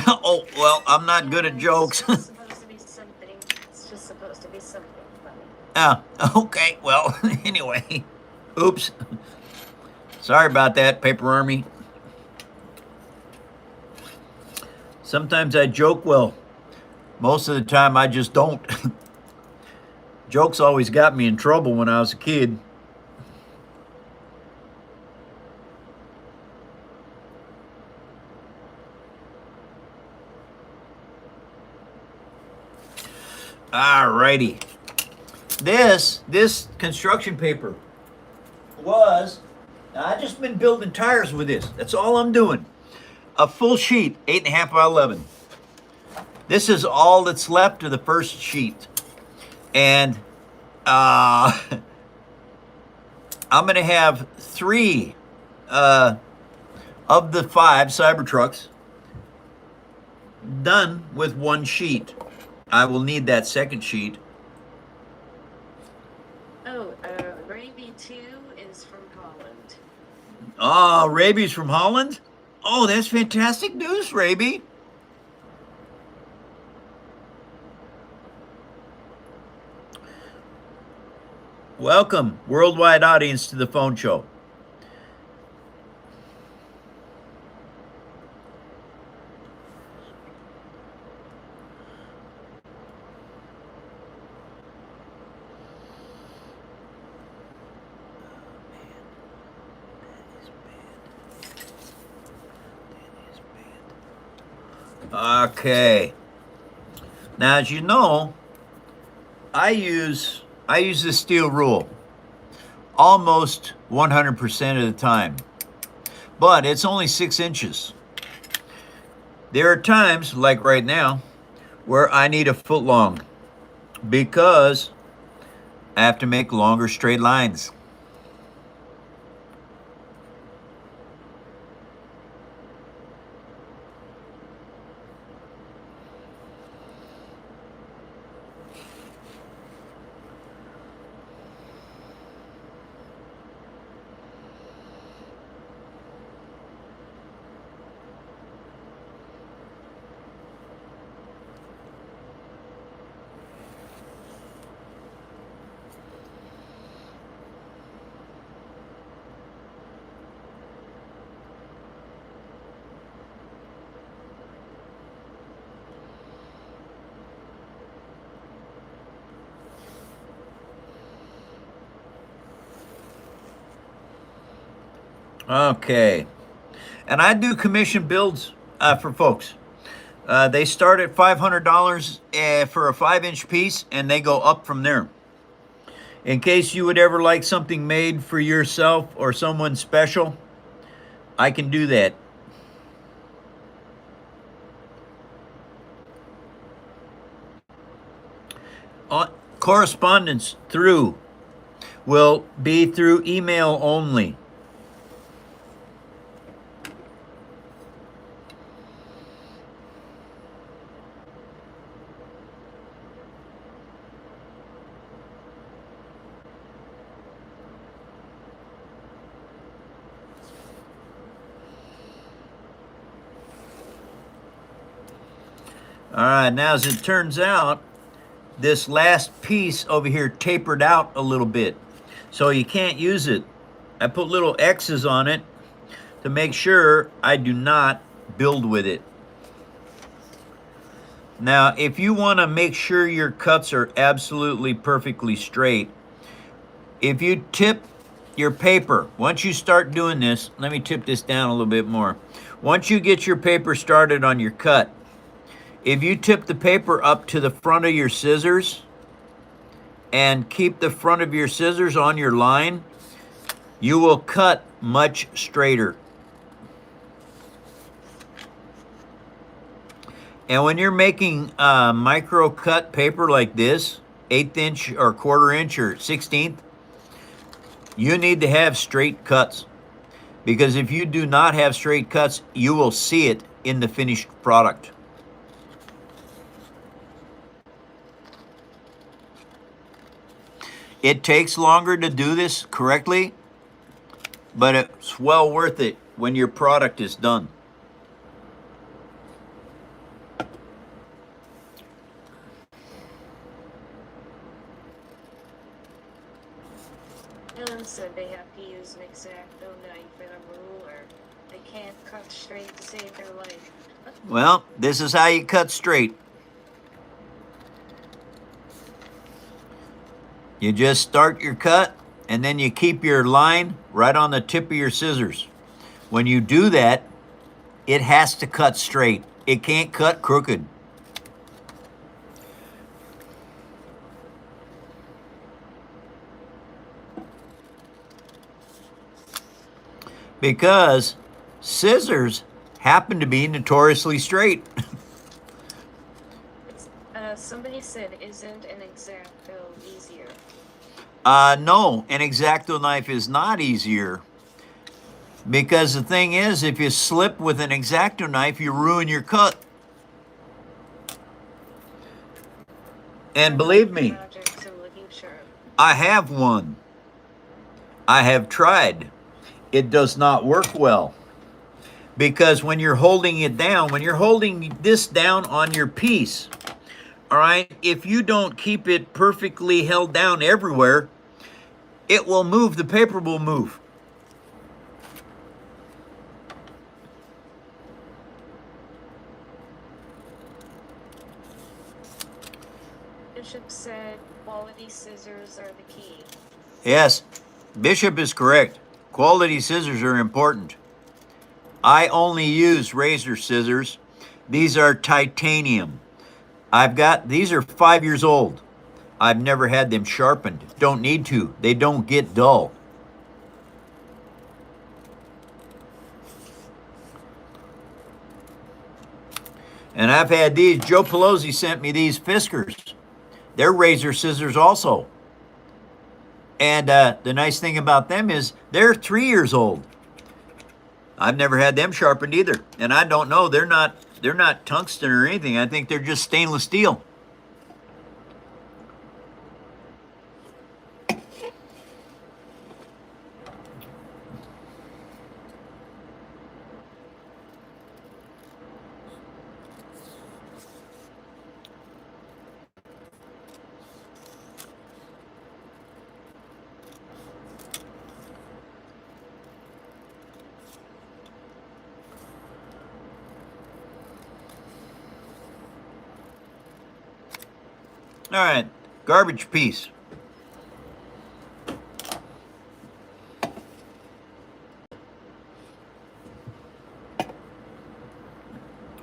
Oh, well, I'm not good at jokes. It's just supposed to be something funny. Ah, okay, well, anyway. Oops. Sorry about that, Paper Army. Sometimes I joke well. Most of the time I just don't. Jokes always got me in trouble when I was a kid. Alrighty. This construction paper was, I just been building tires with this. That's all I'm doing. A full sheet, 8.5 by 11. This is all that's left of the first sheet. And I'm going to have 3 of the 5 Cybertrucks done with 1 sheet. I will need that second sheet. Oh, Raby 2 is from Holland. Oh, Raby's from Holland? Oh, that's fantastic news, Raby. Welcome, worldwide audience, to the phone show. Okay. Now, as you know, I use the steel rule almost 100% of the time, but it's only 6 inches. There are times, like right now, where I need a foot long because I have to make longer straight lines. Okay. And I do commission builds for folks. They start at $500 for a 5-inch piece, and they go up from there. In case you would ever like something made for yourself or someone special, I can do that. Correspondence will be through email only. All right, now as it turns out, this last piece over here tapered out a little bit, so you can't use it. I put little X's on it to make sure I do not build with it. Now, if you want to make sure your cuts are absolutely perfectly straight, if you tip your paper, once you start doing this, let me tip this down a little bit more. Once you get your paper started on your cut, if you tip the paper up to the front of your scissors and keep the front of your scissors on your line, you will cut much straighter. And when you're making micro cut paper like this, 1/8 inch or 1/4 inch or 1/16, you need to have straight cuts. Because if you do not have straight cuts, you will see it in the finished product. It takes longer to do this correctly, but it's well worth it when your product is done. Ellen said they have to use an X-Acto knife and a ruler. They can't cut straight to save their life. Well, this is how you cut straight. You just start your cut, and then you keep your line right on the tip of your scissors. When you do that, it has to cut straight. It can't cut crooked. Because scissors happen to be notoriously straight. Somebody said, isn't an X-Acto easier? No, an X-Acto knife is not easier. Because the thing is, if you slip with an X-Acto knife, you ruin your cut. And believe me, I have one. I have tried. It does not work well. Because when you're holding it down, when you're holding this down on your piece, all right, if you don't keep it perfectly held down everywhere, it will move, the paper will move. Bishop said quality scissors are the key. Yes, Bishop is correct. Quality scissors are important. I only use razor scissors. These are titanium. These are 5 years old. I've never had them sharpened. Don't need to. They don't get dull. And I've had these. Joe Pelosi sent me these Fiskars. They're razor scissors also. And the nice thing about them is they're 3 years old. I've never had them sharpened either. And I don't know, they're not tungsten or anything. I think they're just stainless steel. All right, garbage piece.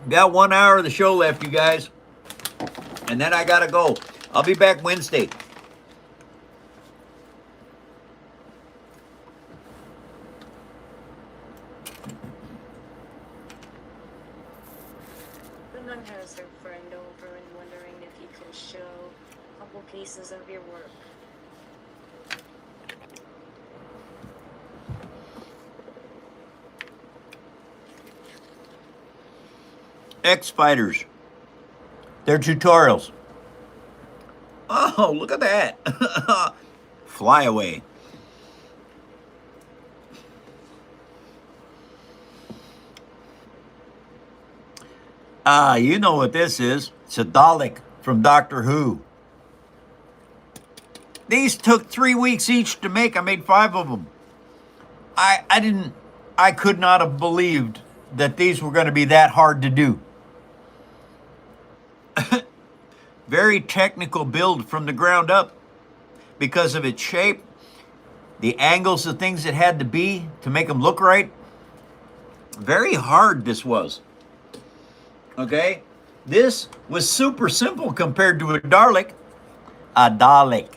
Got 1 hour of the show left, you guys. And then I gotta go. I'll be back Wednesday. Someone has their friend over and wondering if you can show a couple pieces of your work. X-Fighters. They're tutorials. Oh, look at that. Fly away. You know what this is. It's a Dalek from Doctor Who. These took 3 weeks each to make. I made 5 of them. I could not have believed that these were going to be that hard to do. Very technical build from the ground up because of its shape, the angles of things it had to be to make them look right. Very hard this was. Okay? This was super simple compared to a Dalek. A Dalek.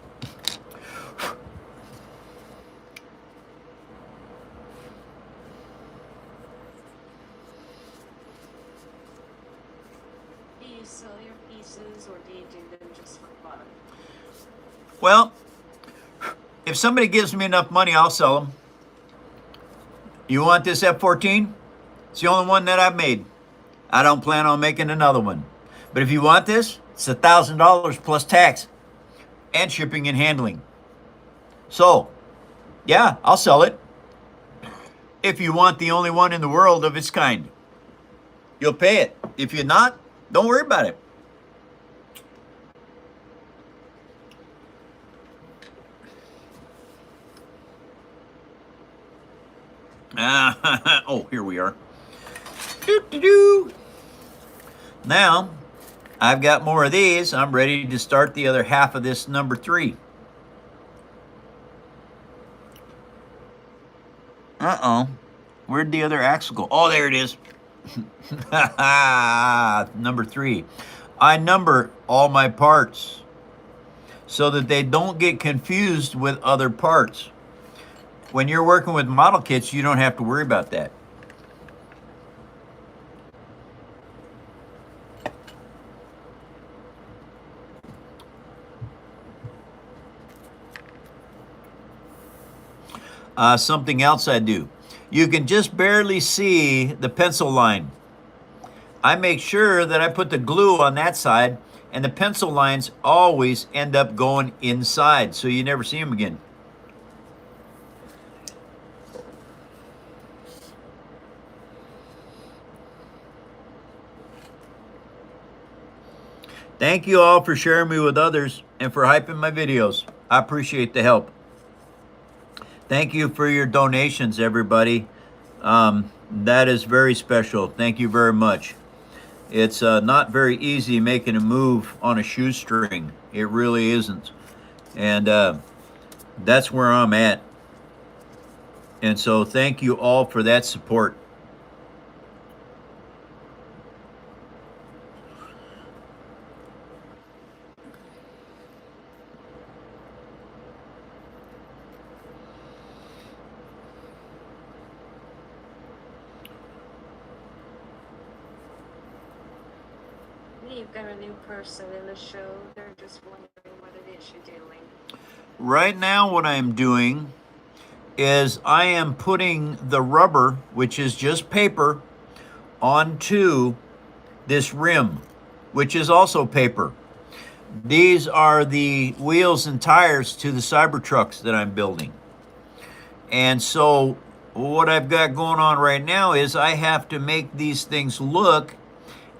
Do you sell your pieces or do you do them just for fun? Well, if somebody gives me enough money, I'll sell them. You want this F-14? It's the only one that I've made. I don't plan on making another one. But if you want this, it's $1,000 plus tax and shipping and handling. So, yeah, I'll sell it. If you want the only one in the world of its kind, you'll pay it. If you're not, don't worry about it. Oh, here we are. Doo-doo-doo. Now, I've got more of these. I'm ready to start the other half of this number 3. Uh-oh. Where'd the other axle go? Oh, there it is. Number 3. I number all my parts so that they don't get confused with other parts. When you're working with model kits, you don't have to worry about that. Something else I do. You can just barely see the pencil line. I make sure that I put the glue on that side, and the pencil lines always end up going inside, so you never see them again. Thank you all for sharing me with others and for hyping my videos. I appreciate the help. Thank you for your donations, everybody. That is very special. Thank you very much. It's not very easy making a move on a shoestring. It really isn't. And that's where I'm at. And so thank you all for that support. You've got a new person in the show. They're just wondering what it is you're doing. Right now what I'm doing is I am putting the rubber, which is just paper, onto this rim, which is also paper. These are the wheels and tires to the Cybertrucks that I'm building. And so what I've got going on right now is I have to make these things look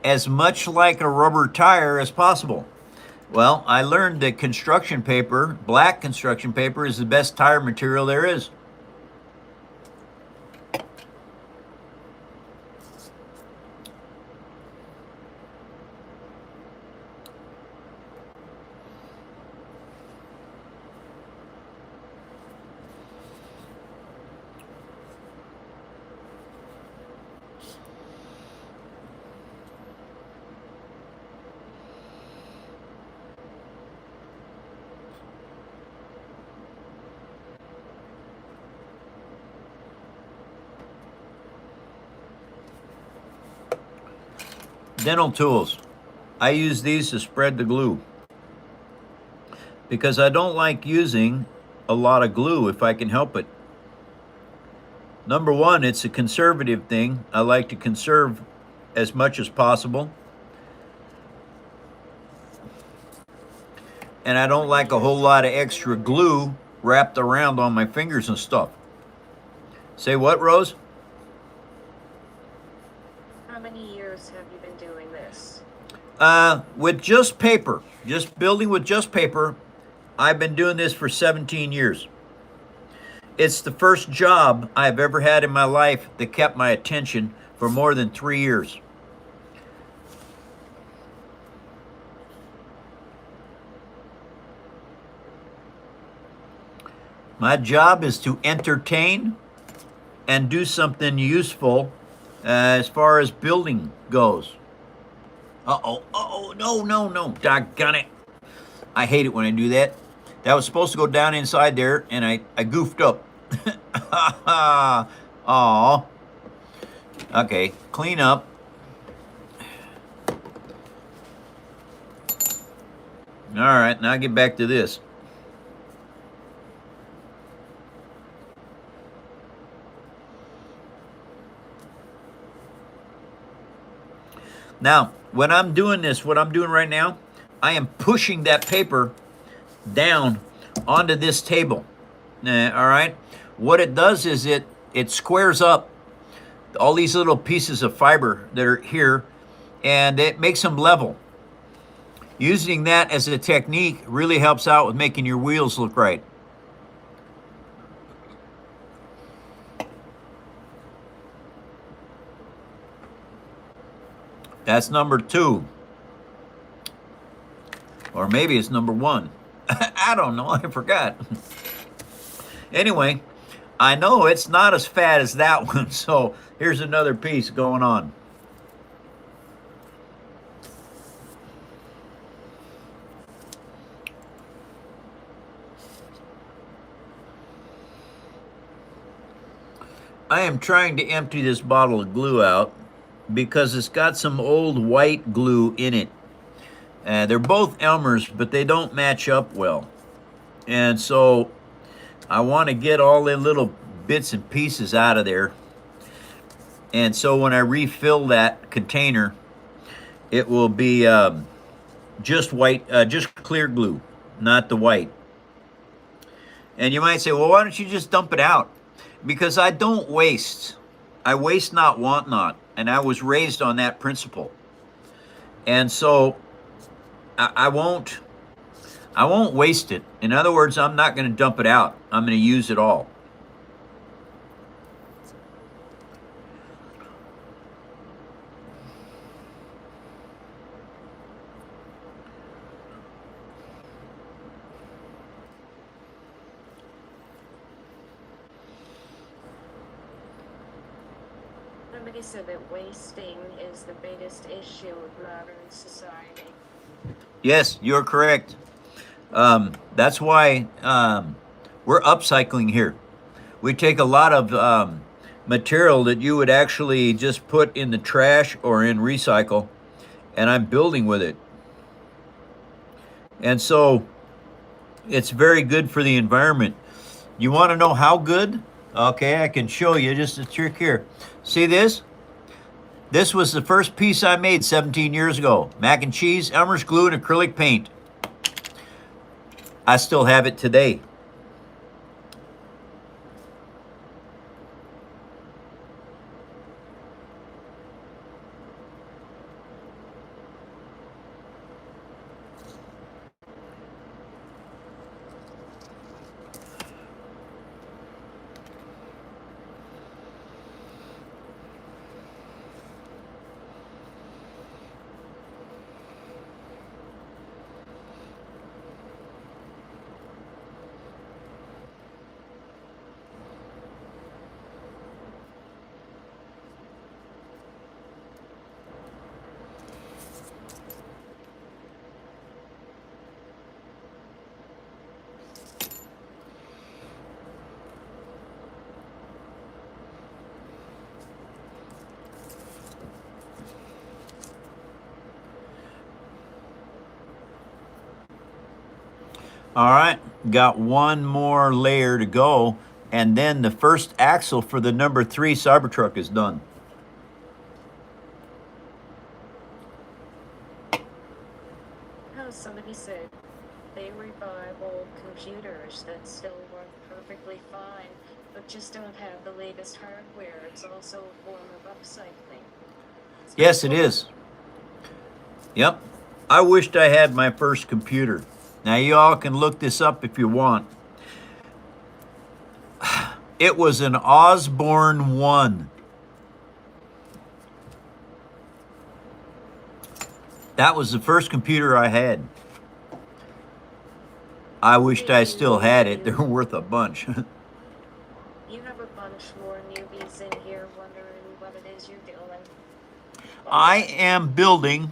as much like a rubber tire as possible. Well, I learned that construction paper, black construction paper, is the best tire material there is. Dental tools. I use these to spread the glue because I don't like using a lot of glue if I can help it. Number one, it's a conservative thing. I like to conserve as much as possible. And I don't like a whole lot of extra glue wrapped around on my fingers and stuff. Say what, Rose? How many years have you been doing this? With just paper, just building with just paper, I've been doing this for 17 years. It's the first job I've ever had in my life that kept my attention for more than 3 years. My job is to entertain and do something useful as far as building goes. No, no, no, doggone it. I hate it when I do that. That was supposed to go down inside there, and I goofed up. Aw. Okay, clean up. All right, now get back to this. Now, when I'm doing this, what I'm doing right now, I am pushing that paper down onto this table. All right. What it does is it squares up all these little pieces of fiber that are here, and it makes them level. Using that as a technique really helps out with making your wheels look right. That's number 2. Or maybe it's number 1. I don't know. I forgot. Anyway, I know it's not as fat as that one, so here's another piece going on. I am trying to empty this bottle of glue out because it's got some old white glue in it. They're both Elmer's, but they don't match up well. And so I want to get all the little bits and pieces out of there. And so when I refill that container, it will be just white, just clear glue, not the white. And you might say, well, why don't you just dump it out? Because I don't waste. I waste not, want not. And I was raised on that principle. And so I won't waste it. In other words, I'm not going to dump it out. I'm going to use it all. Somebody said that wasting is the biggest issue of modern society. Yes, you're correct. That's why we're upcycling here. We take a lot of material that you would actually just put in the trash or in recycle, and I'm building with it. And so it's very good for the environment. You want to know how good? Okay, I can show you just a trick here. See this? This was the first piece I made 17 years ago. Mac and cheese, Elmer's glue, and acrylic paint. I still have it today. All right, got one more layer to go, and then the first axle for the number 3 Cybertruck is done. Oh, somebody said they revive old computers that still work perfectly fine, but just don't have the latest hardware. It's also a form of upcycling. Yes, it is. Yep. I wished I had my first computer. Now, you all can look this up if you want. It was an Osborne 1. That was the first computer I had. I wished I still had it. They're worth a bunch. You have a bunch more newbies in here wondering what it is you're doing. I am building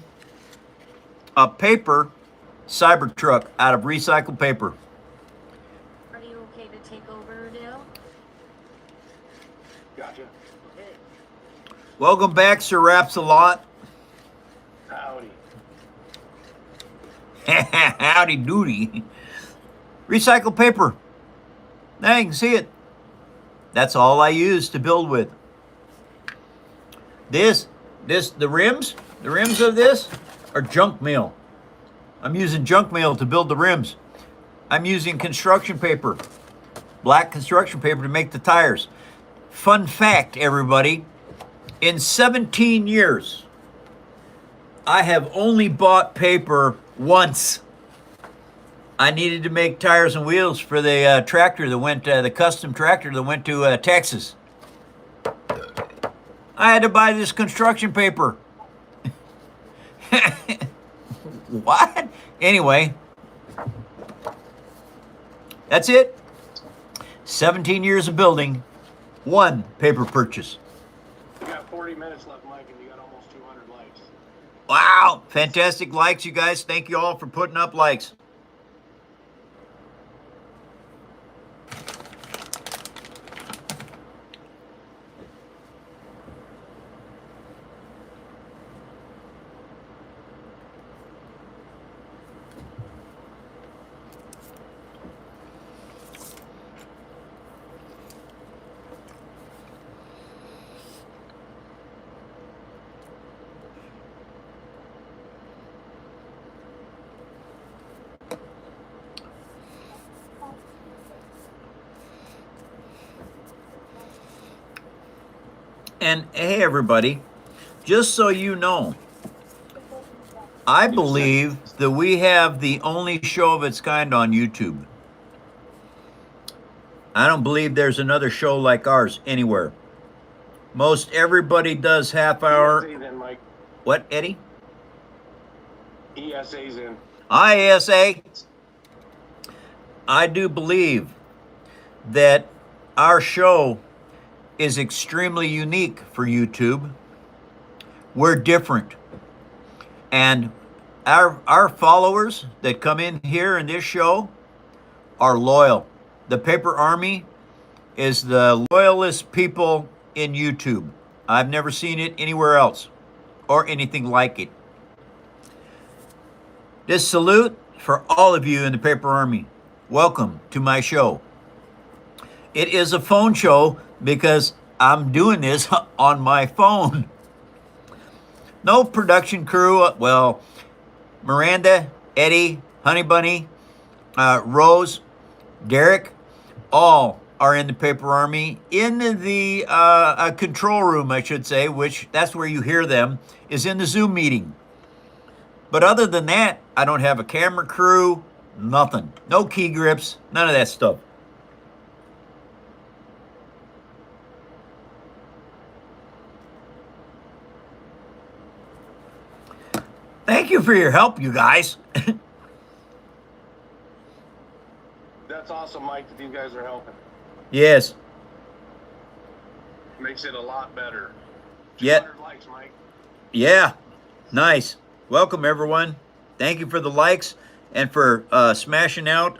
a paper Cybertruck out of recycled paper. Are you okay to take over now? Gotcha. Welcome back, Sir Raps-a-Lot. Howdy. Howdy doody. Recycled paper. Now you can see it. That's all I use to build with. The rims of this are junk mail. I'm using junk mail to build the rims. I'm using construction paper, black construction paper to make the tires. Fun fact, everybody, in 17 years, I have only bought paper once. I needed to make tires and wheels for the tractor that went, the custom tractor that went to Texas. I had to buy this construction paper. What? Anyway, that's it. 17 years of building, one paper purchase. You got 40 minutes left, Mike, and you got almost 200 likes. Wow, fantastic likes, you guys. Thank you all for putting up likes. And hey, everybody, just so you know, I believe that we have the only show of its kind on YouTube. I don't believe there's another show like ours anywhere. Most everybody does half hour. ESA's in, Mike. What, Eddie? ESA's in. ISA. I do believe that our show is extremely unique for YouTube. We're different. And our followers that come in here in this show are loyal. The Paper Army is the loyalist people in YouTube. I've never seen it anywhere else or anything like it. This salute for all of you in the Paper Army. Welcome to my show. It is a phone show because I'm doing this on my phone. No production crew. Well, Miranda, Eddie, Honey Bunny, Rose, Derek, all are in the Paper Army. In the control room, I should say, which that's where you hear them, is in the Zoom meeting. But other than that, I don't have a camera crew, nothing. No key grips, none of that stuff. Thank you for your help, you guys. That's awesome, Mike, that these guys are helping. Yes. Makes it a lot better. Yeah. 200 likes, Mike. Yeah. Nice. Welcome, everyone. Thank you for the likes and for smashing out,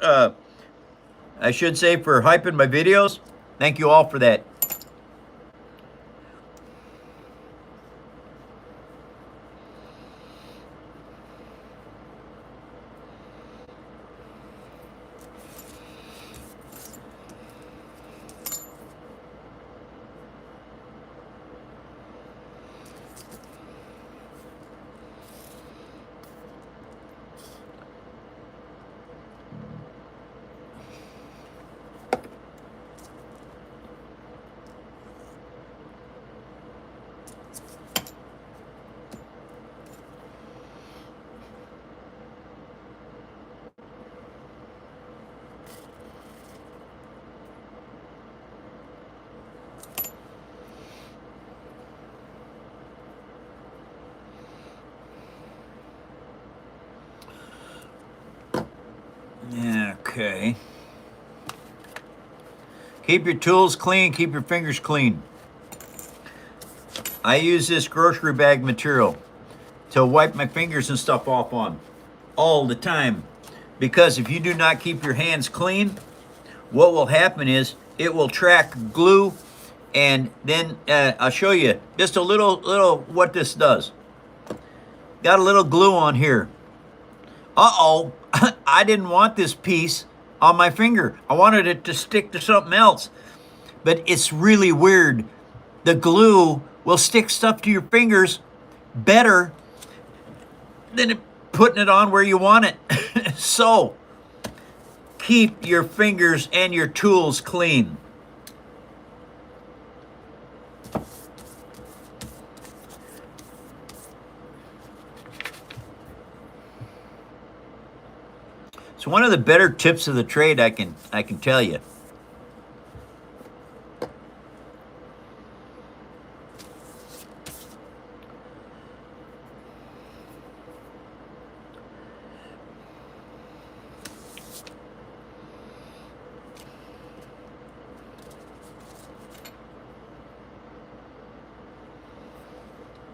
I should say, for hyping my videos. Thank you all for that. Okay. Keep your tools clean, keep your fingers clean. I use this grocery bag material to wipe my fingers and stuff off on all the time. Because if you do not keep your hands clean, what will happen is it will track glue, and then I'll show you just a little what this does. Got a little glue on here. Uh-oh, I didn't want this piece on my finger. I wanted it to stick to something else. But it's really weird. The glue will stick stuff to your fingers better than putting it on where you want it. So, keep your fingers and your tools clean. It's one of the better tips of the trade I can tell you.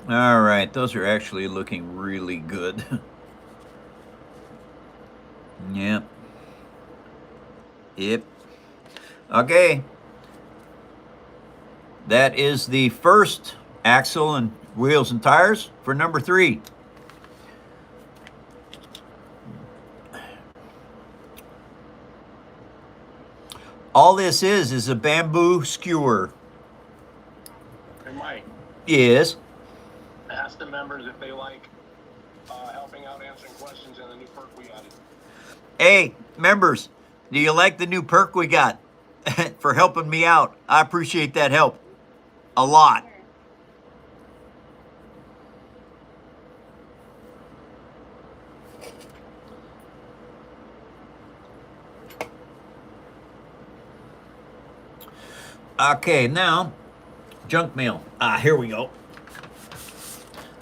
All right, those are actually looking really good. Yep. Yep. Okay. That is the first axle and wheels and tires for number 3. All this is a bamboo skewer. Hey, Mike, Yes. ask the members if they like helping out answering questions and the new perk we added. Hey, members, do you like the new perk we got for helping me out? I appreciate that help a lot. Okay, now junk mail. Here we go.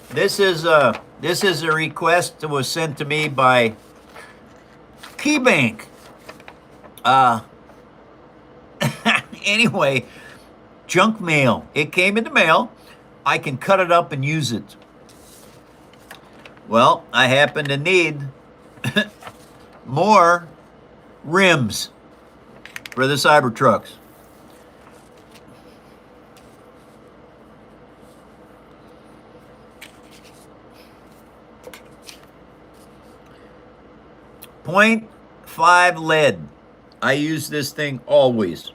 This is a request that was sent to me by KeyBank. Anyway, junk mail. It came in the mail. I can cut it up and use it. Well, I happen to need more rims for the Cybertrucks. .5 lead. I use this thing always.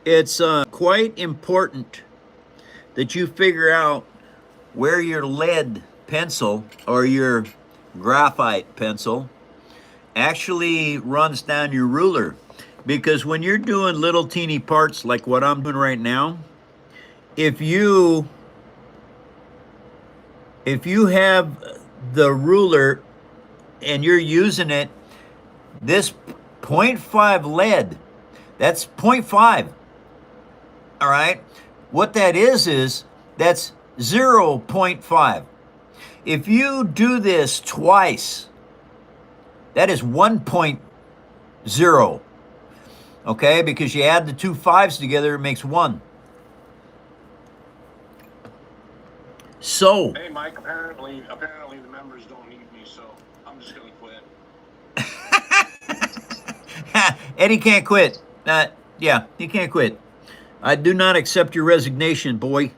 It's quite important that you figure out where your lead pencil or your graphite pencil actually runs down your ruler. Because when you're doing little teeny parts like what I'm doing right now, if you have the ruler and you're using it, this .5 lead, that's .5. All right? What that is that's 0.5. If you do this twice, that is 1.0. Okay? Because you add the two 5s together, it makes 1. So, Hey, Mike, apparently the members don't need me, so I'm just going to quit. Eddie can't quit. Yeah, he can't quit. I do not accept your resignation, boy.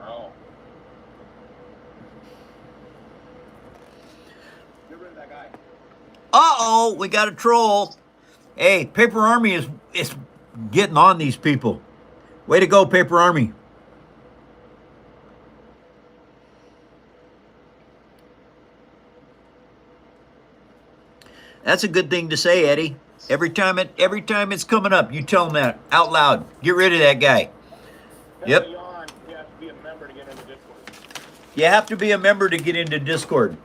Oh. Get rid of that guy. Uh-oh, we got a troll. Hey, Paper Army is getting on these people. Way to go, Paper Army. That's a good thing to say, Eddie. Every time it's coming up, you tell them that out loud. Get rid of that guy. Yep. Beyond, you have to be a member to get into Discord. You have to be a member to get into Discord.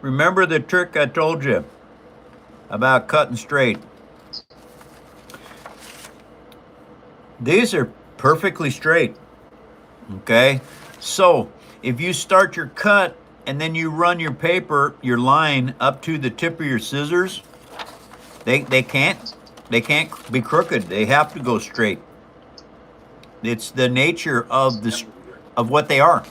Remember the trick I told you about cutting straight. These are perfectly straight, okay? So if you start your cut and then you run your paper, your line up to the tip of your scissors, they can't be crooked. They have to go straight. It's the nature of what they are.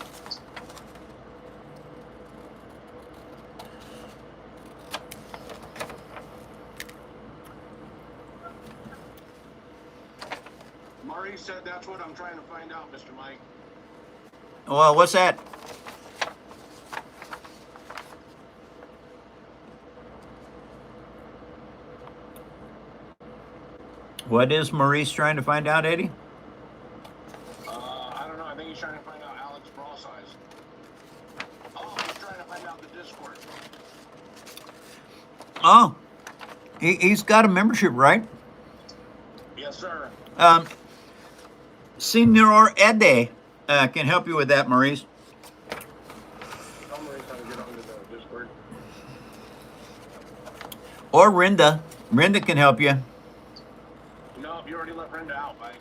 Murray said that's what I'm trying to find out, Mr. Mike. Well, what's that? What is Maurice trying to find out, Eddie? I don't know. I think he's trying to find out Alex bra size. Oh, he's trying to find out the Discord. Oh, he's got a membership, right? Yes, sir. Senor Ede can help you with that, Maurice. Tell Murray how to get onto the Discord. Or Rinda. Rinda can help you. No, you already let Brenda out, Mike.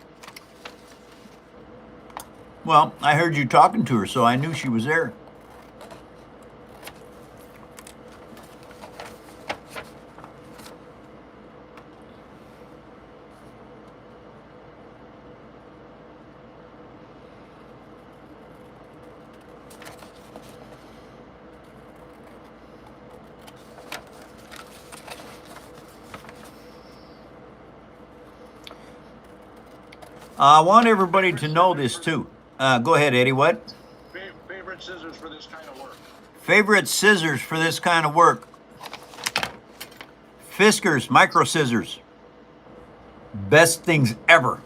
Well, I heard you talking to her, so I knew she was there. I want everybody to know this too. Go ahead, Eddie. What? Favorite scissors for this kind of work? Favorite scissors for this kind of work? Fiskars micro scissors. Best things ever.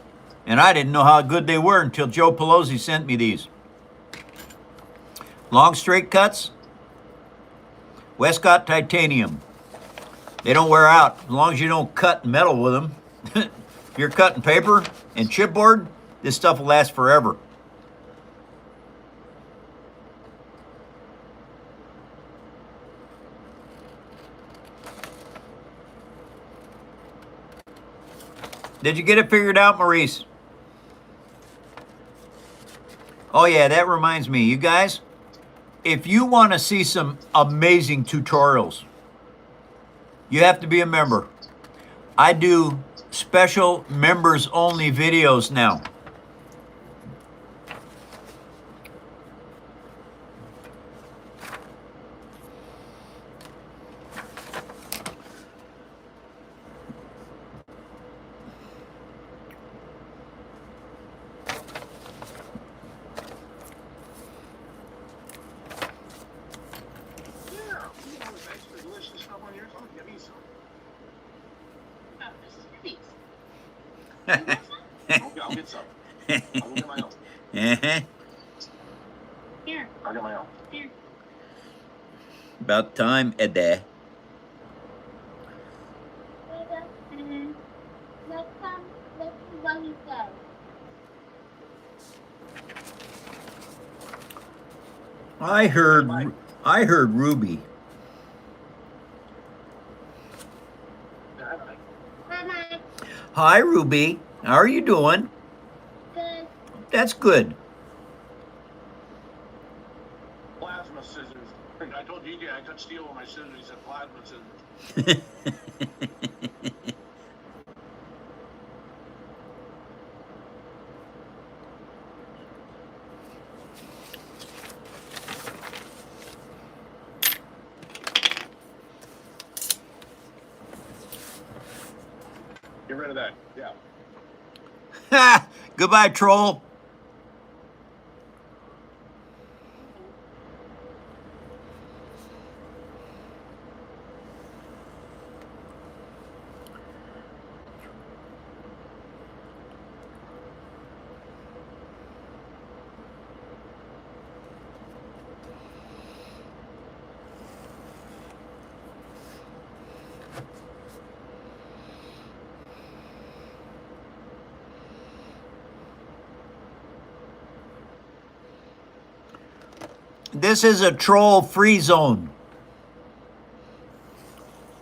And I didn't know how good they were until Joe Pelosi sent me these. Long straight cuts. Westcott titanium. They don't wear out as long as you don't cut metal with them. If you're cutting paper and chipboard, this stuff will last forever. Did you get it figured out, Maurice? Oh yeah, that reminds me, you guys, if you want to see some amazing tutorials, you have to be a member. I do special members only videos now. Yeah, you want this extra delicious stuff on yours? I'll give you some. Oh, this is Eddie's. Okay, I'll get some. I'll get my own. Here, I'll get my own. here. About time, Ede. What he said. I heard Ruby. Hi, Mike. Bye bye. Hi, Ruby. How are you doing? Good. That's good. Plasma scissors. I told DJ I cut steel with my scissors. He said plasma scissors. Get rid of that. Yeah. Ha! Goodbye, troll. This is a troll-free zone.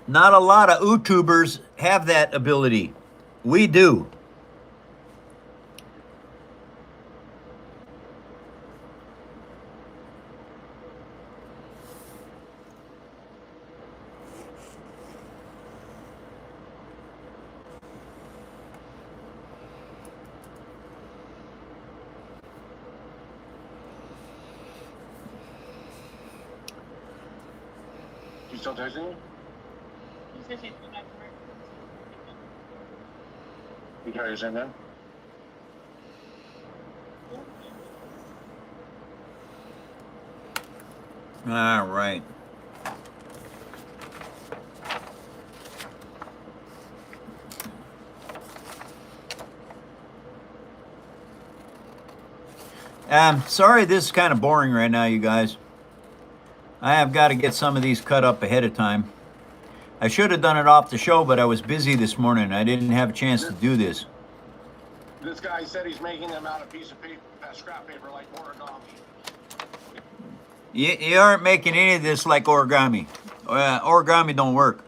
Not a lot of YouTubers have that ability. We do. You still texting me? You try your same then? All right. Sorry, this is kind of boring right now, you guys. I have got to get some of these cut up ahead of time. I should have done it off the show, but I was busy this morning. I didn't have a chance to do this. This guy said he's making them out of piece of paper, scrap paper, like origami. You aren't making any of this like origami. Origami don't work.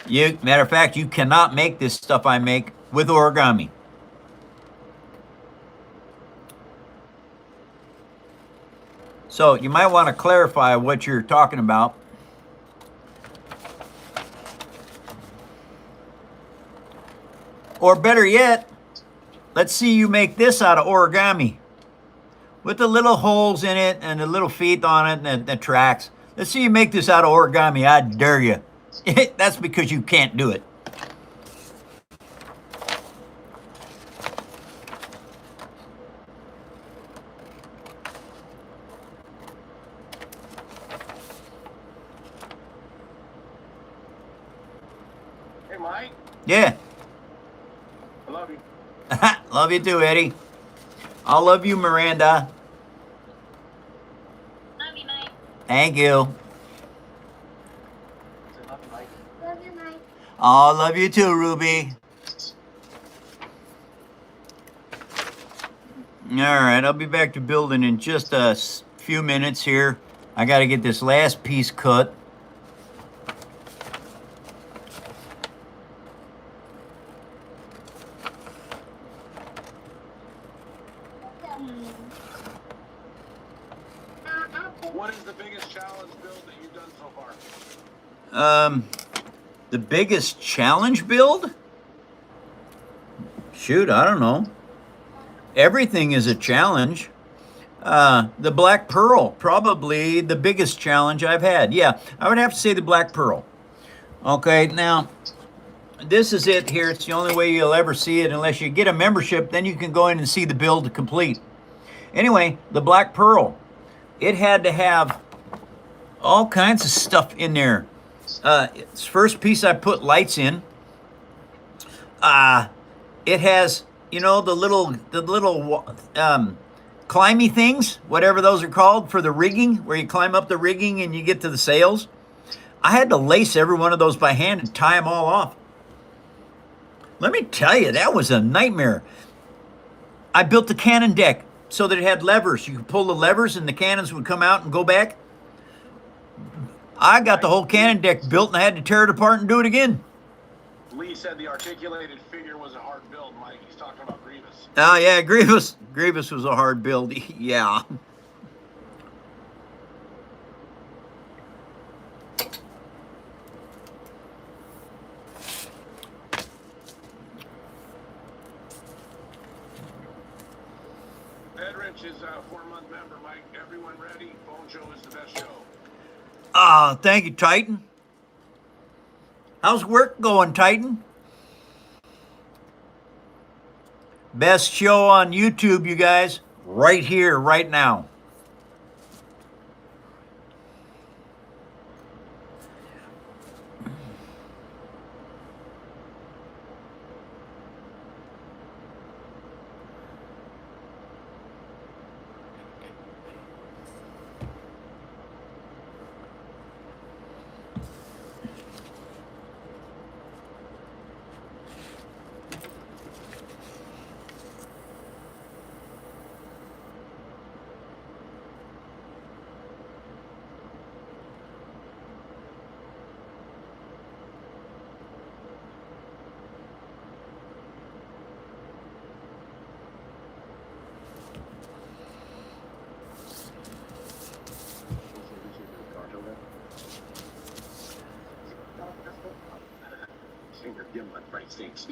Matter of fact, you cannot make this stuff I make with origami. So you might want to clarify what you're talking about. Or better yet, let's see you make this out of origami. With the little holes in it and the little feet on it and the tracks. Let's see you make this out of origami. I dare you. That's because you can't do it. Hey, Mike. Yeah. I love you. Love you too, Eddie. I love you, Miranda. Love you, Mike. Thank you. Say love you, Mike. Love you, Mike. I love you too, Ruby. All right, I'll be back to building in just a few minutes here. I got to get this last piece cut. What is the biggest challenge build that you've done so far? The biggest challenge build? Shoot, I don't know. Everything is a challenge. The Black Pearl, probably the biggest challenge I've had. Yeah, I would have to say the Black Pearl. Okay, now, this is it here. It's the only way you'll ever see it unless you get a membership. Then you can go in and see the build complete. Anyway, the Black Pearl. It had to have all kinds of stuff in there. It's first piece I put lights in. It has, you know, the little climby things, whatever those are called, for the rigging, where you climb up the rigging and you get to the sails. I had to lace every one of those by hand and tie them all off. Let me tell you, that was a nightmare. I built the cannon deck so that it had levers. You could pull the levers and the cannons would come out and go back. I got the whole cannon deck built and I had to tear it apart and do it again. Lee said the articulated figure was a hard build, Mike. He's talking about Grievous. Oh yeah, Grievous was a hard build. Yeah. Edrich is a 4-month member, Mike. Everyone ready? Phone show is the best show. Thank you, Titan. How's work going, Titan? Best show on YouTube, you guys. Right here, right now. Finger gimlet, right, stinks.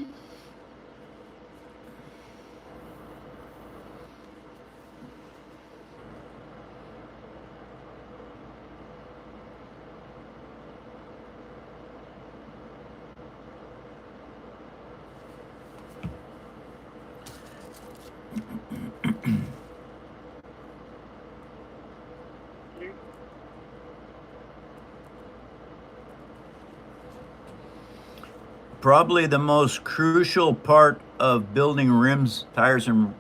Probably the most crucial part of building rims, tires and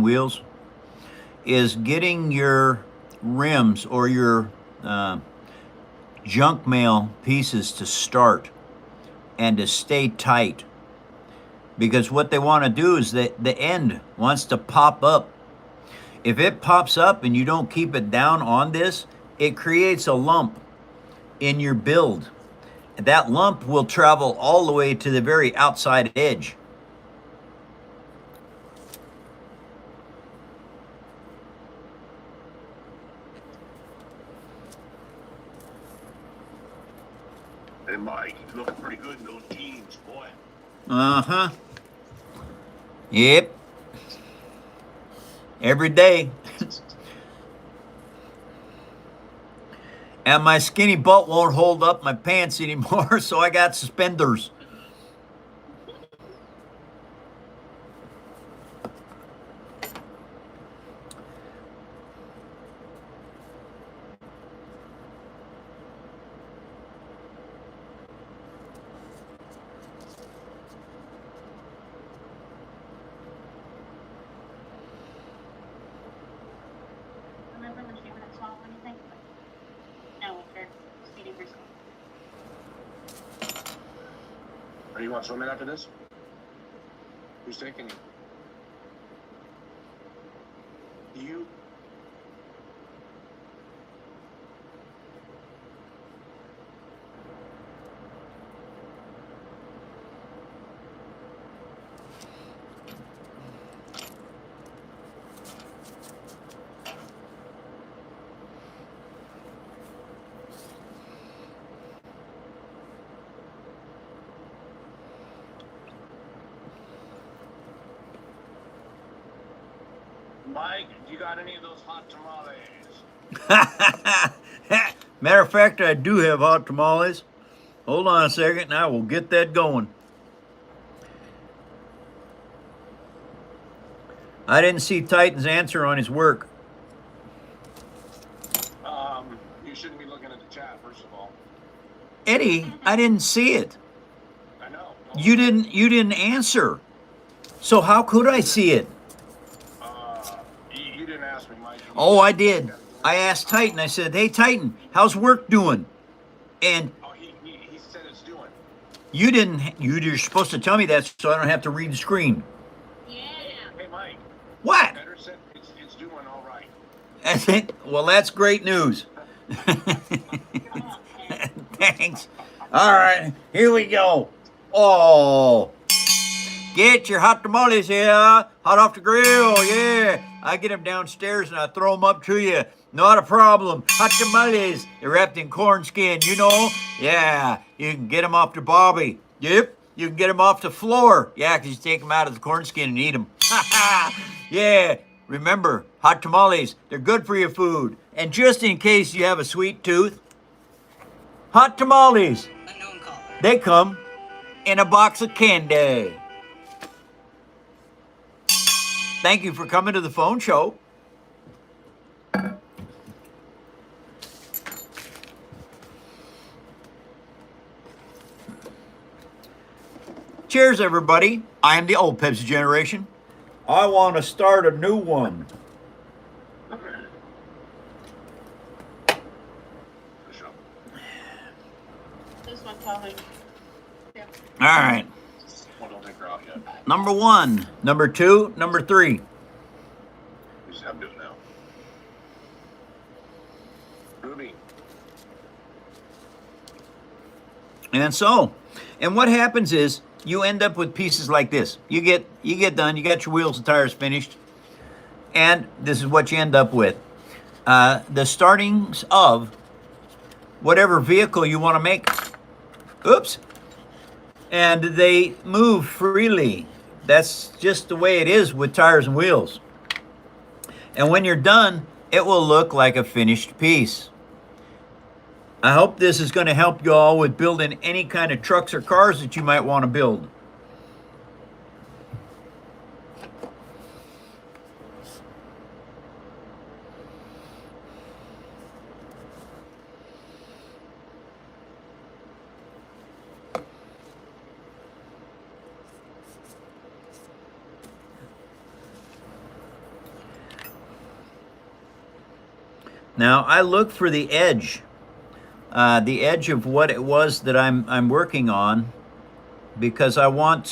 wheels is getting your rims or your junk mail pieces to start and to stay tight. Because what they want to do is that the end wants to pop up. If it pops up and you don't keep it down on this, it creates a lump in your build. That lump will travel all the way to the very outside edge. Hey, Mike, he's looking pretty good in those jeans, boy. Uh-huh. Yep. Every day. And my skinny butt won't hold up my pants anymore, so I got suspenders. Remember when she wouldn't swallow anything? No, they're speeding her school. Are you want swimming after this? Who's taking you? You? Mike, do you got any of those hot tamales? Matter of fact, I do have hot tamales. Hold on a second, and I will get that going. I didn't see Titan's answer on his work. You shouldn't be looking at the chat, first of all. Eddie, I didn't see it. I know. You didn't answer. So how could I see it? You didn't ask me, Mike. Oh, I did. I asked Titan. I said, "Hey, Titan, how's work doing?" And Oh, he said it's doing. you didn't. You're supposed to tell me that so I don't have to read the screen. Yeah. Hey, Mike. What? Better said it's doing all right. I think. Well, that's great news. Thanks. All right, here we go. Oh, get your hot tamales here, hot off the grill. Yeah, I get them downstairs and I throw them up to you. Not a problem. Hot tamales. They're wrapped in corn skin, you know? Yeah, you can get them off the bobby. Yep, you can get them off the floor. Yeah, because you take them out of the corn skin and eat them. Yeah, remember, hot tamales, they're good for your food. And just in case you have a sweet tooth, hot tamales, they come in a box of candy. Thank you for coming to the phone show. Cheers, everybody. I am the old Pepsi generation. I want to start a new one. This one coming. Yeah. All right. Well, don't take her out yet. Number 1, number 2, number 3. We just have to do it now. Ruby. And what happens is you end up with pieces like this. You get done, you got your wheels and tires finished, and this is what you end up with. The startings of whatever vehicle you want to make. Oops. And they move freely. That's just the way it is with tires and wheels. And when you're done, it will look like a finished piece. I hope this is going to help you all with building any kind of trucks or cars that you might want to build. Now I look for the edge of what it was that I'm working on, because I want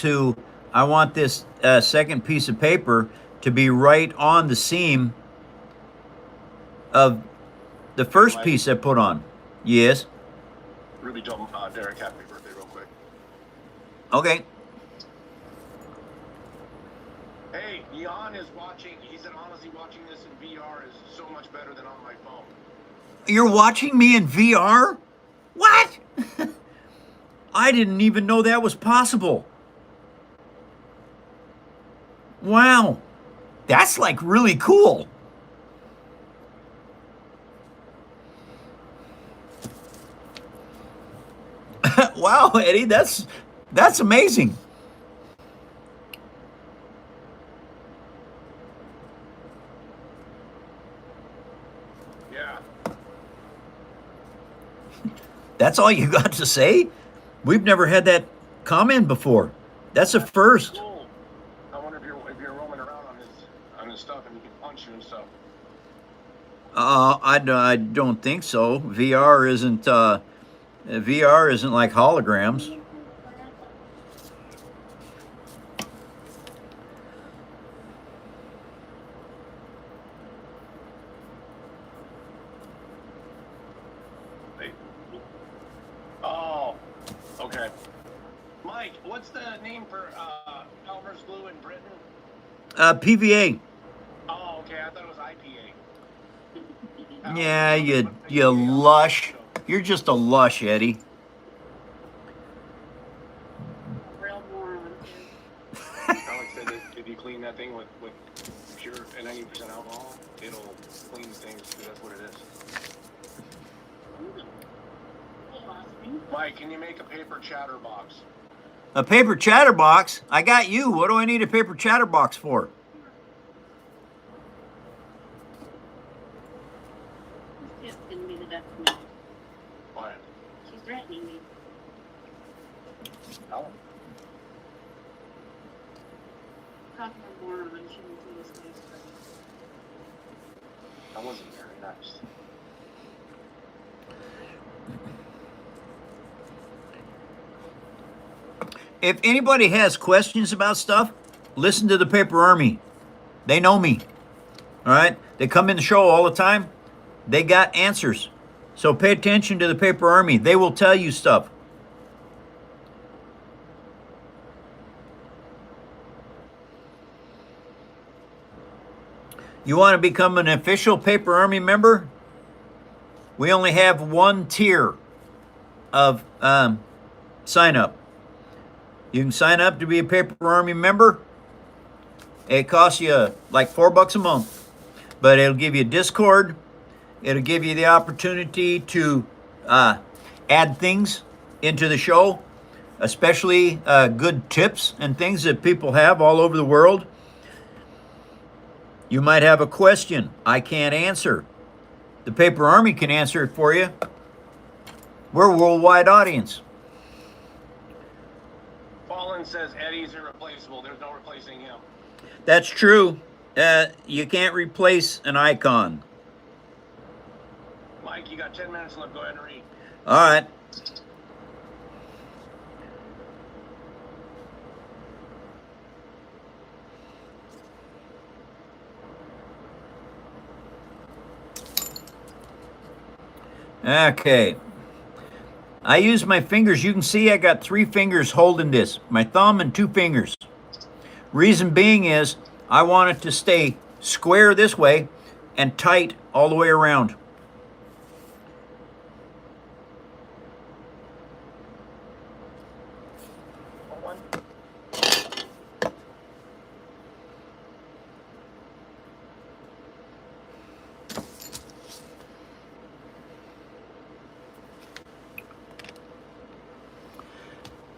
this second piece of paper to be right on the seam of the first piece I put on. Yes. Ruby told Derek happy birthday real quick. Okay. Hey, Jan is watching. He said honestly, watching this in VR is so much better than on my phone. You're watching me in VR? What? I didn't even know that was possible. Wow. That's like really cool. Wow, Eddie, that's amazing. Yeah. That's all you got to say? We've never had that comment before. That's a first. Cool. I wonder if you're roaming around on his stuff and he can punch you and stuff. I don't think so. VR isn't like holograms. Hey. Oh, okay. Mike, what's the name for Elmer's glue in Britain? PVA. Oh, okay. I thought it was IPA. Yeah, you lush. You're just a lush, Eddie. Real moron. Alex said that if you clean that thing with pure and 90% alcohol, it'll clean things. That's what it is. Mike, can you make a paper chatterbox? A paper chatterbox? I got you. What do I need a paper chatterbox for? This kid's gonna be the death of me. Why? She's threatening me. No. Talk to her moron. She won't do this nice. That wasn't very nice. If anybody has questions about stuff, listen to the Paper Army. They know me. All right? They come in the show all the time. They got answers. So pay attention to the Paper Army. They will tell you stuff. You want to become an official Paper Army member? We only have one tier of sign up. You can sign up to be a Paper Army member. It costs you like $4 a month, but it'll give you Discord. It'll give you the opportunity to add things into the show, especially good tips and things that people have all over the world. You might have a question I can't answer. The Paper Army can answer it for you. We're a worldwide audience. Fallen says Eddie's irreplaceable. There's no replacing him. That's true. You can't replace an icon. Mike, you got 10 minutes left. Go ahead and read. All right. Okay. I use my fingers. You can see I got 3 fingers holding this. My thumb and 2 fingers. Reason being is I want it to stay square this way and tight all the way around.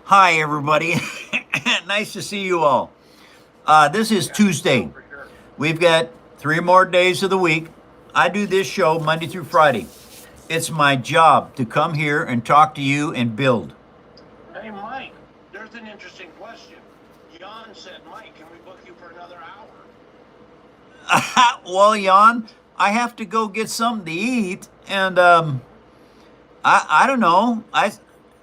Hi, everybody. Nice to see you all. This is Tuesday. We've got 3 more days of the week. I do this show Monday through Friday. It's my job to come here and talk to you and build. Hey, Mike, there's an interesting question. Jan said, Mike, can we book you for another hour? Well, Jan, I have to go get something to eat, and I don't know.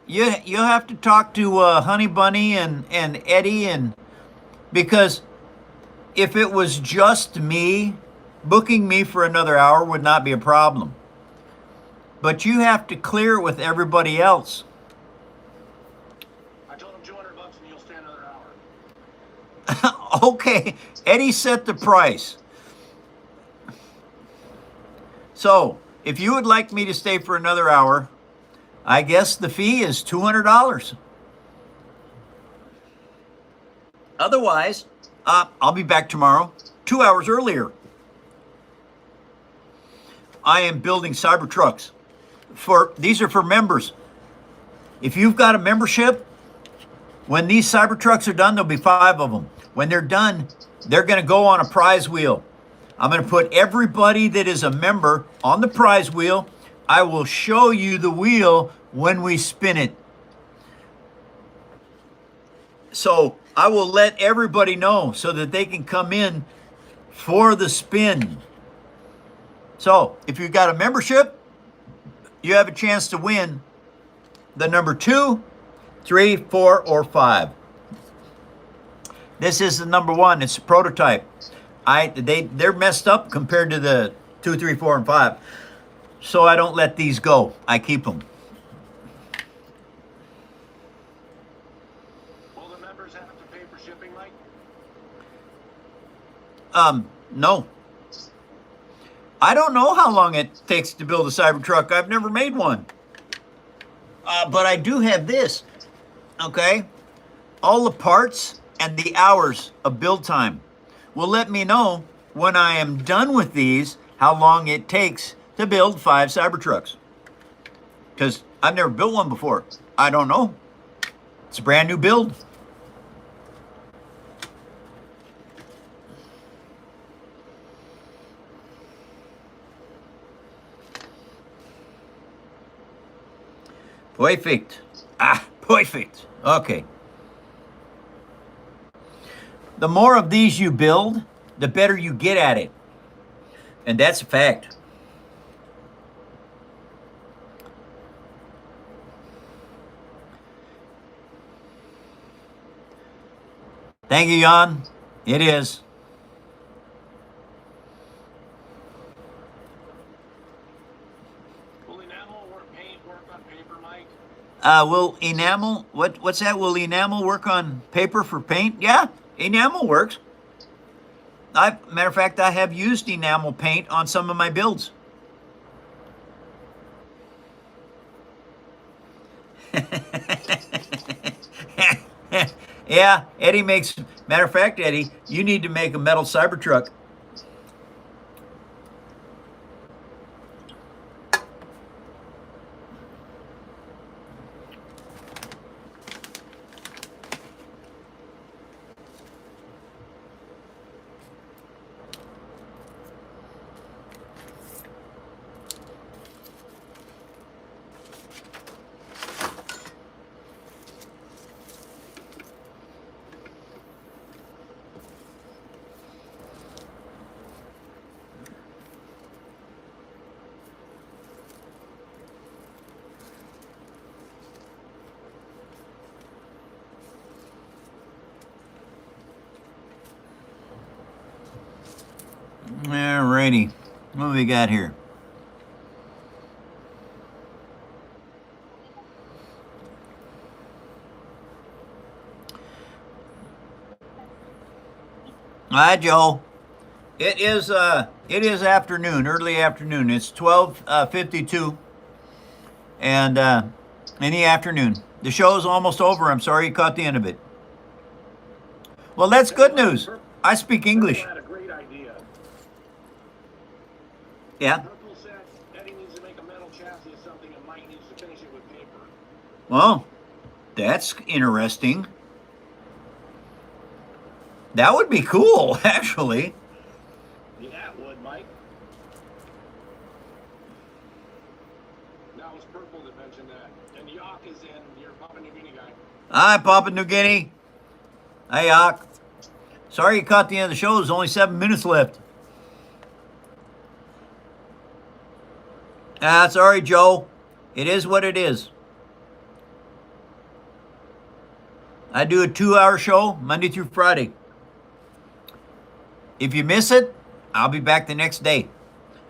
You'll have to talk to Honey Bunny and Eddie, and because if it was just me, booking me for another hour would not be a problem. But you have to clear it with everybody else. I told him $200 and you'll stay another hour. Okay, Eddie set the price. So, if you would like me to stay for another hour, I guess the fee is $200. Otherwise, I'll be back tomorrow, 2 hours earlier. I am building Cybertrucks. These are for members. If you've got a membership, when these Cybertrucks are done, there'll be 5 of them. When they're done, they're going to go on a prize wheel. I'm going to put everybody that is a member on the prize wheel. I will show you the wheel when we spin it. So I will let everybody know so that they can come in for the spin. So if you've got a membership, you have a chance to win the number 2, 3, 4, or 5. This is the number 1. It's a prototype. They're messed up compared to the 2, 3, 4, and 5. So I don't let these go. I keep them. Will the members have to pay for shipping, Mike? No. I don't know how long it takes to build a Cybertruck. I've never made one. But I do have this. Okay? All the parts and the hours of build time will let me know when I am done with these how long it takes to build 5 Cybertrucks. Because I've never built one before. I don't know. It's a brand new build. Perfect. Perfect. Okay. The more of these you build, the better you get at it. And that's a fact. Thank you, Jan. It is. Will enamel or paint work on paper, Mike? Will enamel, what's that? Will enamel work on paper for paint? Yeah, enamel works. Matter of fact, I have used enamel paint on some of my builds. Yeah, Eddie makes. Matter of fact, Eddie, you need to make a metal Cybertruck. Alrighty, what do we got here? Hi, Joe. It is afternoon, early afternoon. It's 12:52, and in the afternoon. The show is almost over. I'm sorry you caught the end of it. Well, that's good news. I speak English. Purple had a great idea. Yeah. Purple said Eddie needs to make a metal chassis of something and Mike needs to finish it with paper. Well, that's interesting. That would be cool, actually. Yeah, it would, Mike. That was Purple that mentioned that. And Yock is in, your Papua New Guinea guy. Hi, Papua New Guinea. Hi, Yock. Sorry you caught the end of the show. There's only 7 minutes left. Sorry, Joe. It is what it is. I do a 2-hour show Monday through Friday. If you miss it, I'll be back the next day.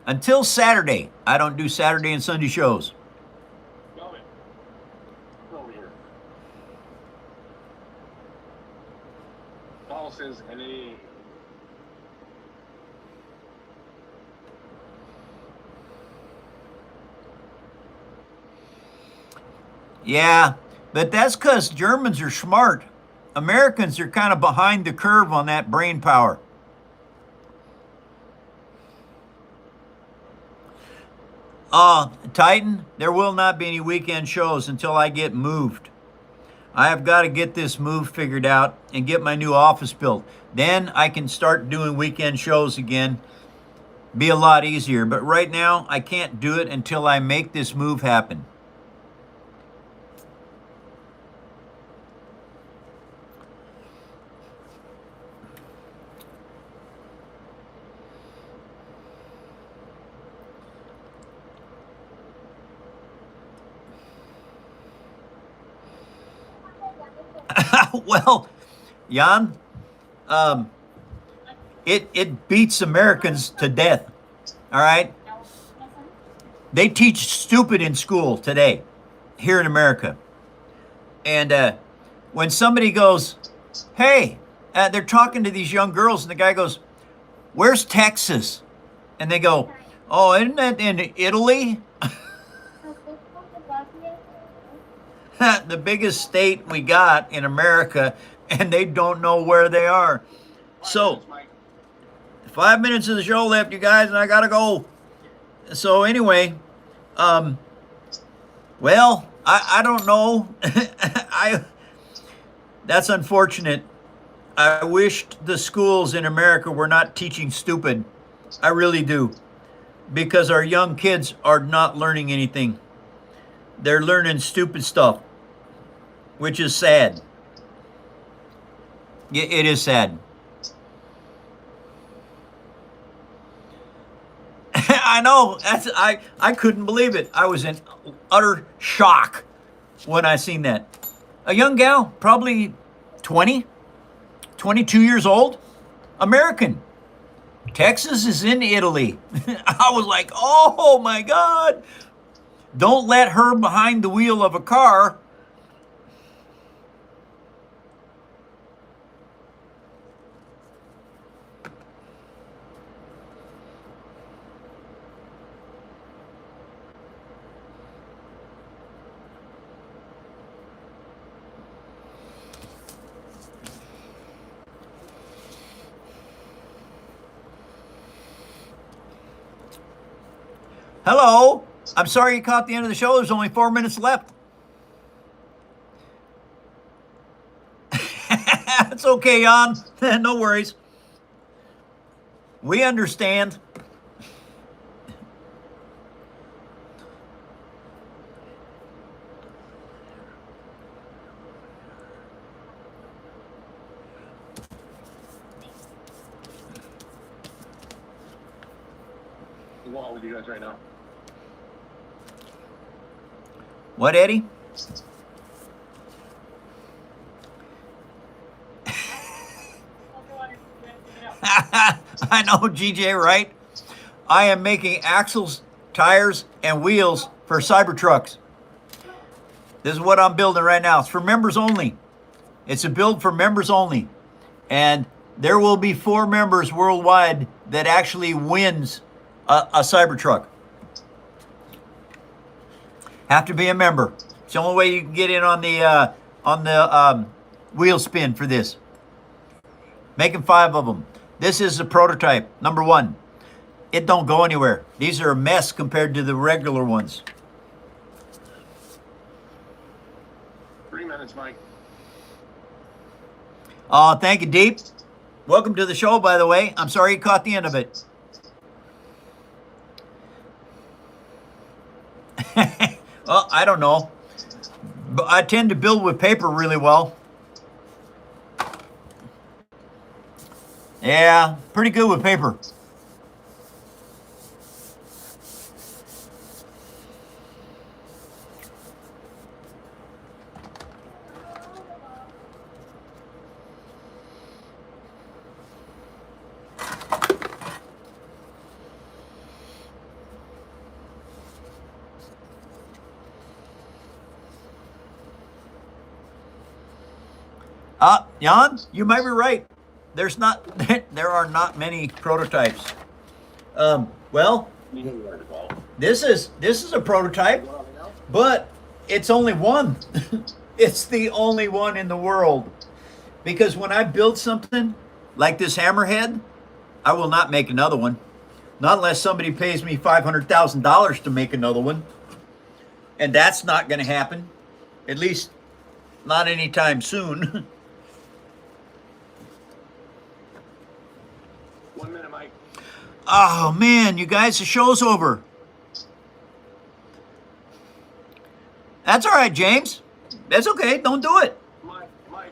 Until Saturday. I don't do Saturday and Sunday shows. Come over here. Paul says, and he. Yeah, but that's because Germans are smart. Americans are kind of behind the curve on that brain power. Titan, there will not be any weekend shows until I get moved. I have got to get this move figured out and get my new office built. Then I can start doing weekend shows again. Be a lot easier. But right now, I can't do it until I make this move happen. Well, Jan, it beats Americans to death. All right? They teach stupid in school today, here in America. And when somebody goes, hey, they're talking to these young girls, and the guy goes, where's Texas? And they go, oh, isn't that in Italy? The biggest state we got in America, and they don't know where they are. So, 5 minutes of the show left, you guys, and I gotta go. So anyway, well, I don't know. That's unfortunate. I wished the schools in America were not teaching stupid. I really do. Because our young kids are not learning anything. They're learning stupid stuff, which is sad. It is sad. I know. I couldn't believe it. I was in utter shock when I seen that. A young gal, probably 20, 22 years old, American. Texas is in Italy. I was like, oh my God. Don't let her behind the wheel of a car. Hello. I'm sorry you caught the end of the show. There's only 4 minutes left. It's okay, Jan. No worries. We understand. I'm going with you guys right now. What, Eddie? I know, GJ, right? I am making axles, tires, and wheels for Cybertrucks. This is what I'm building right now. It's for members only. It's a build for members only. And there will be 4 members worldwide that actually wins a Cybertruck. Have to be a member. It's the only way you can get in on the wheel spin for this. Making 5 of them. This is the prototype, number 1. It don't go anywhere. These are a mess compared to the regular ones. 3 minutes, Mike. Thank you, Deep. Welcome to the show, by the way. I'm sorry you caught the end of it. Well, I don't know. But I tend to build with paper really well. Yeah, pretty good with paper. Jan, you might be right. There are not many prototypes. Well, this is a prototype, but it's only one. It's the only one in the world. Because when I build something like this hammerhead, I will not make another one. Not unless somebody pays me $500,000 to make another one. And that's not going to happen. At least not anytime soon. 1 minute, Mike. Oh man, you guys, the show's over. That's all right, James. That's okay. Don't do it. Mike,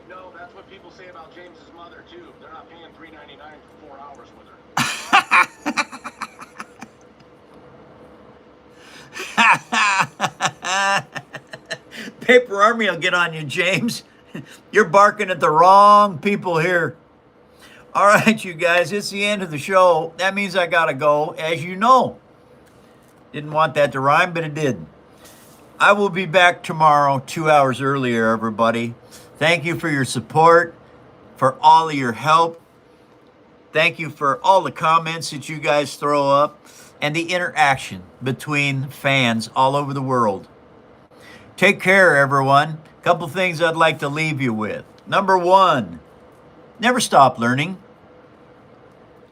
no, that's what people say about James's mother too. They're not paying $3.99 for 4 hours with her. Paper Army will get on you, James. You're barking at the wrong people here. All right, you guys, it's the end of the show. That means I gotta go, as you know. Didn't want that to rhyme, but it did. I will be back tomorrow, 2 hours earlier, everybody. Thank you for your support, for all of your help. Thank you for all the comments that you guys throw up and the interaction between fans all over the world. Take care, everyone. A couple things I'd like to leave you with. Number 1, never stop learning.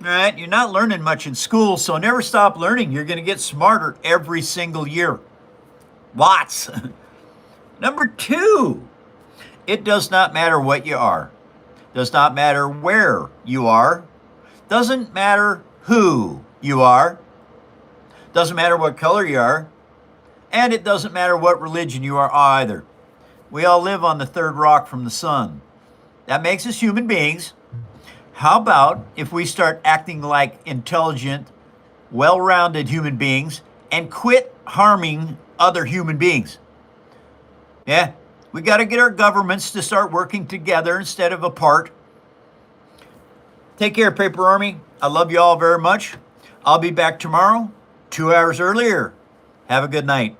All right, you're not learning much in school, so never stop learning. You're going to get smarter every single year. Lots. Number 2, it does not matter what you are. Does not matter where you are. Doesn't matter who you are. Doesn't matter what color you are. And it doesn't matter what religion you are either. We all live on the third rock from the sun. That makes us human beings. How about if we start acting like intelligent, well-rounded human beings and quit harming other human beings? Yeah, we got to get our governments to start working together instead of apart. Take care, Paper Army. I love you all very much. I'll be back tomorrow, 2 hours earlier. Have a good night.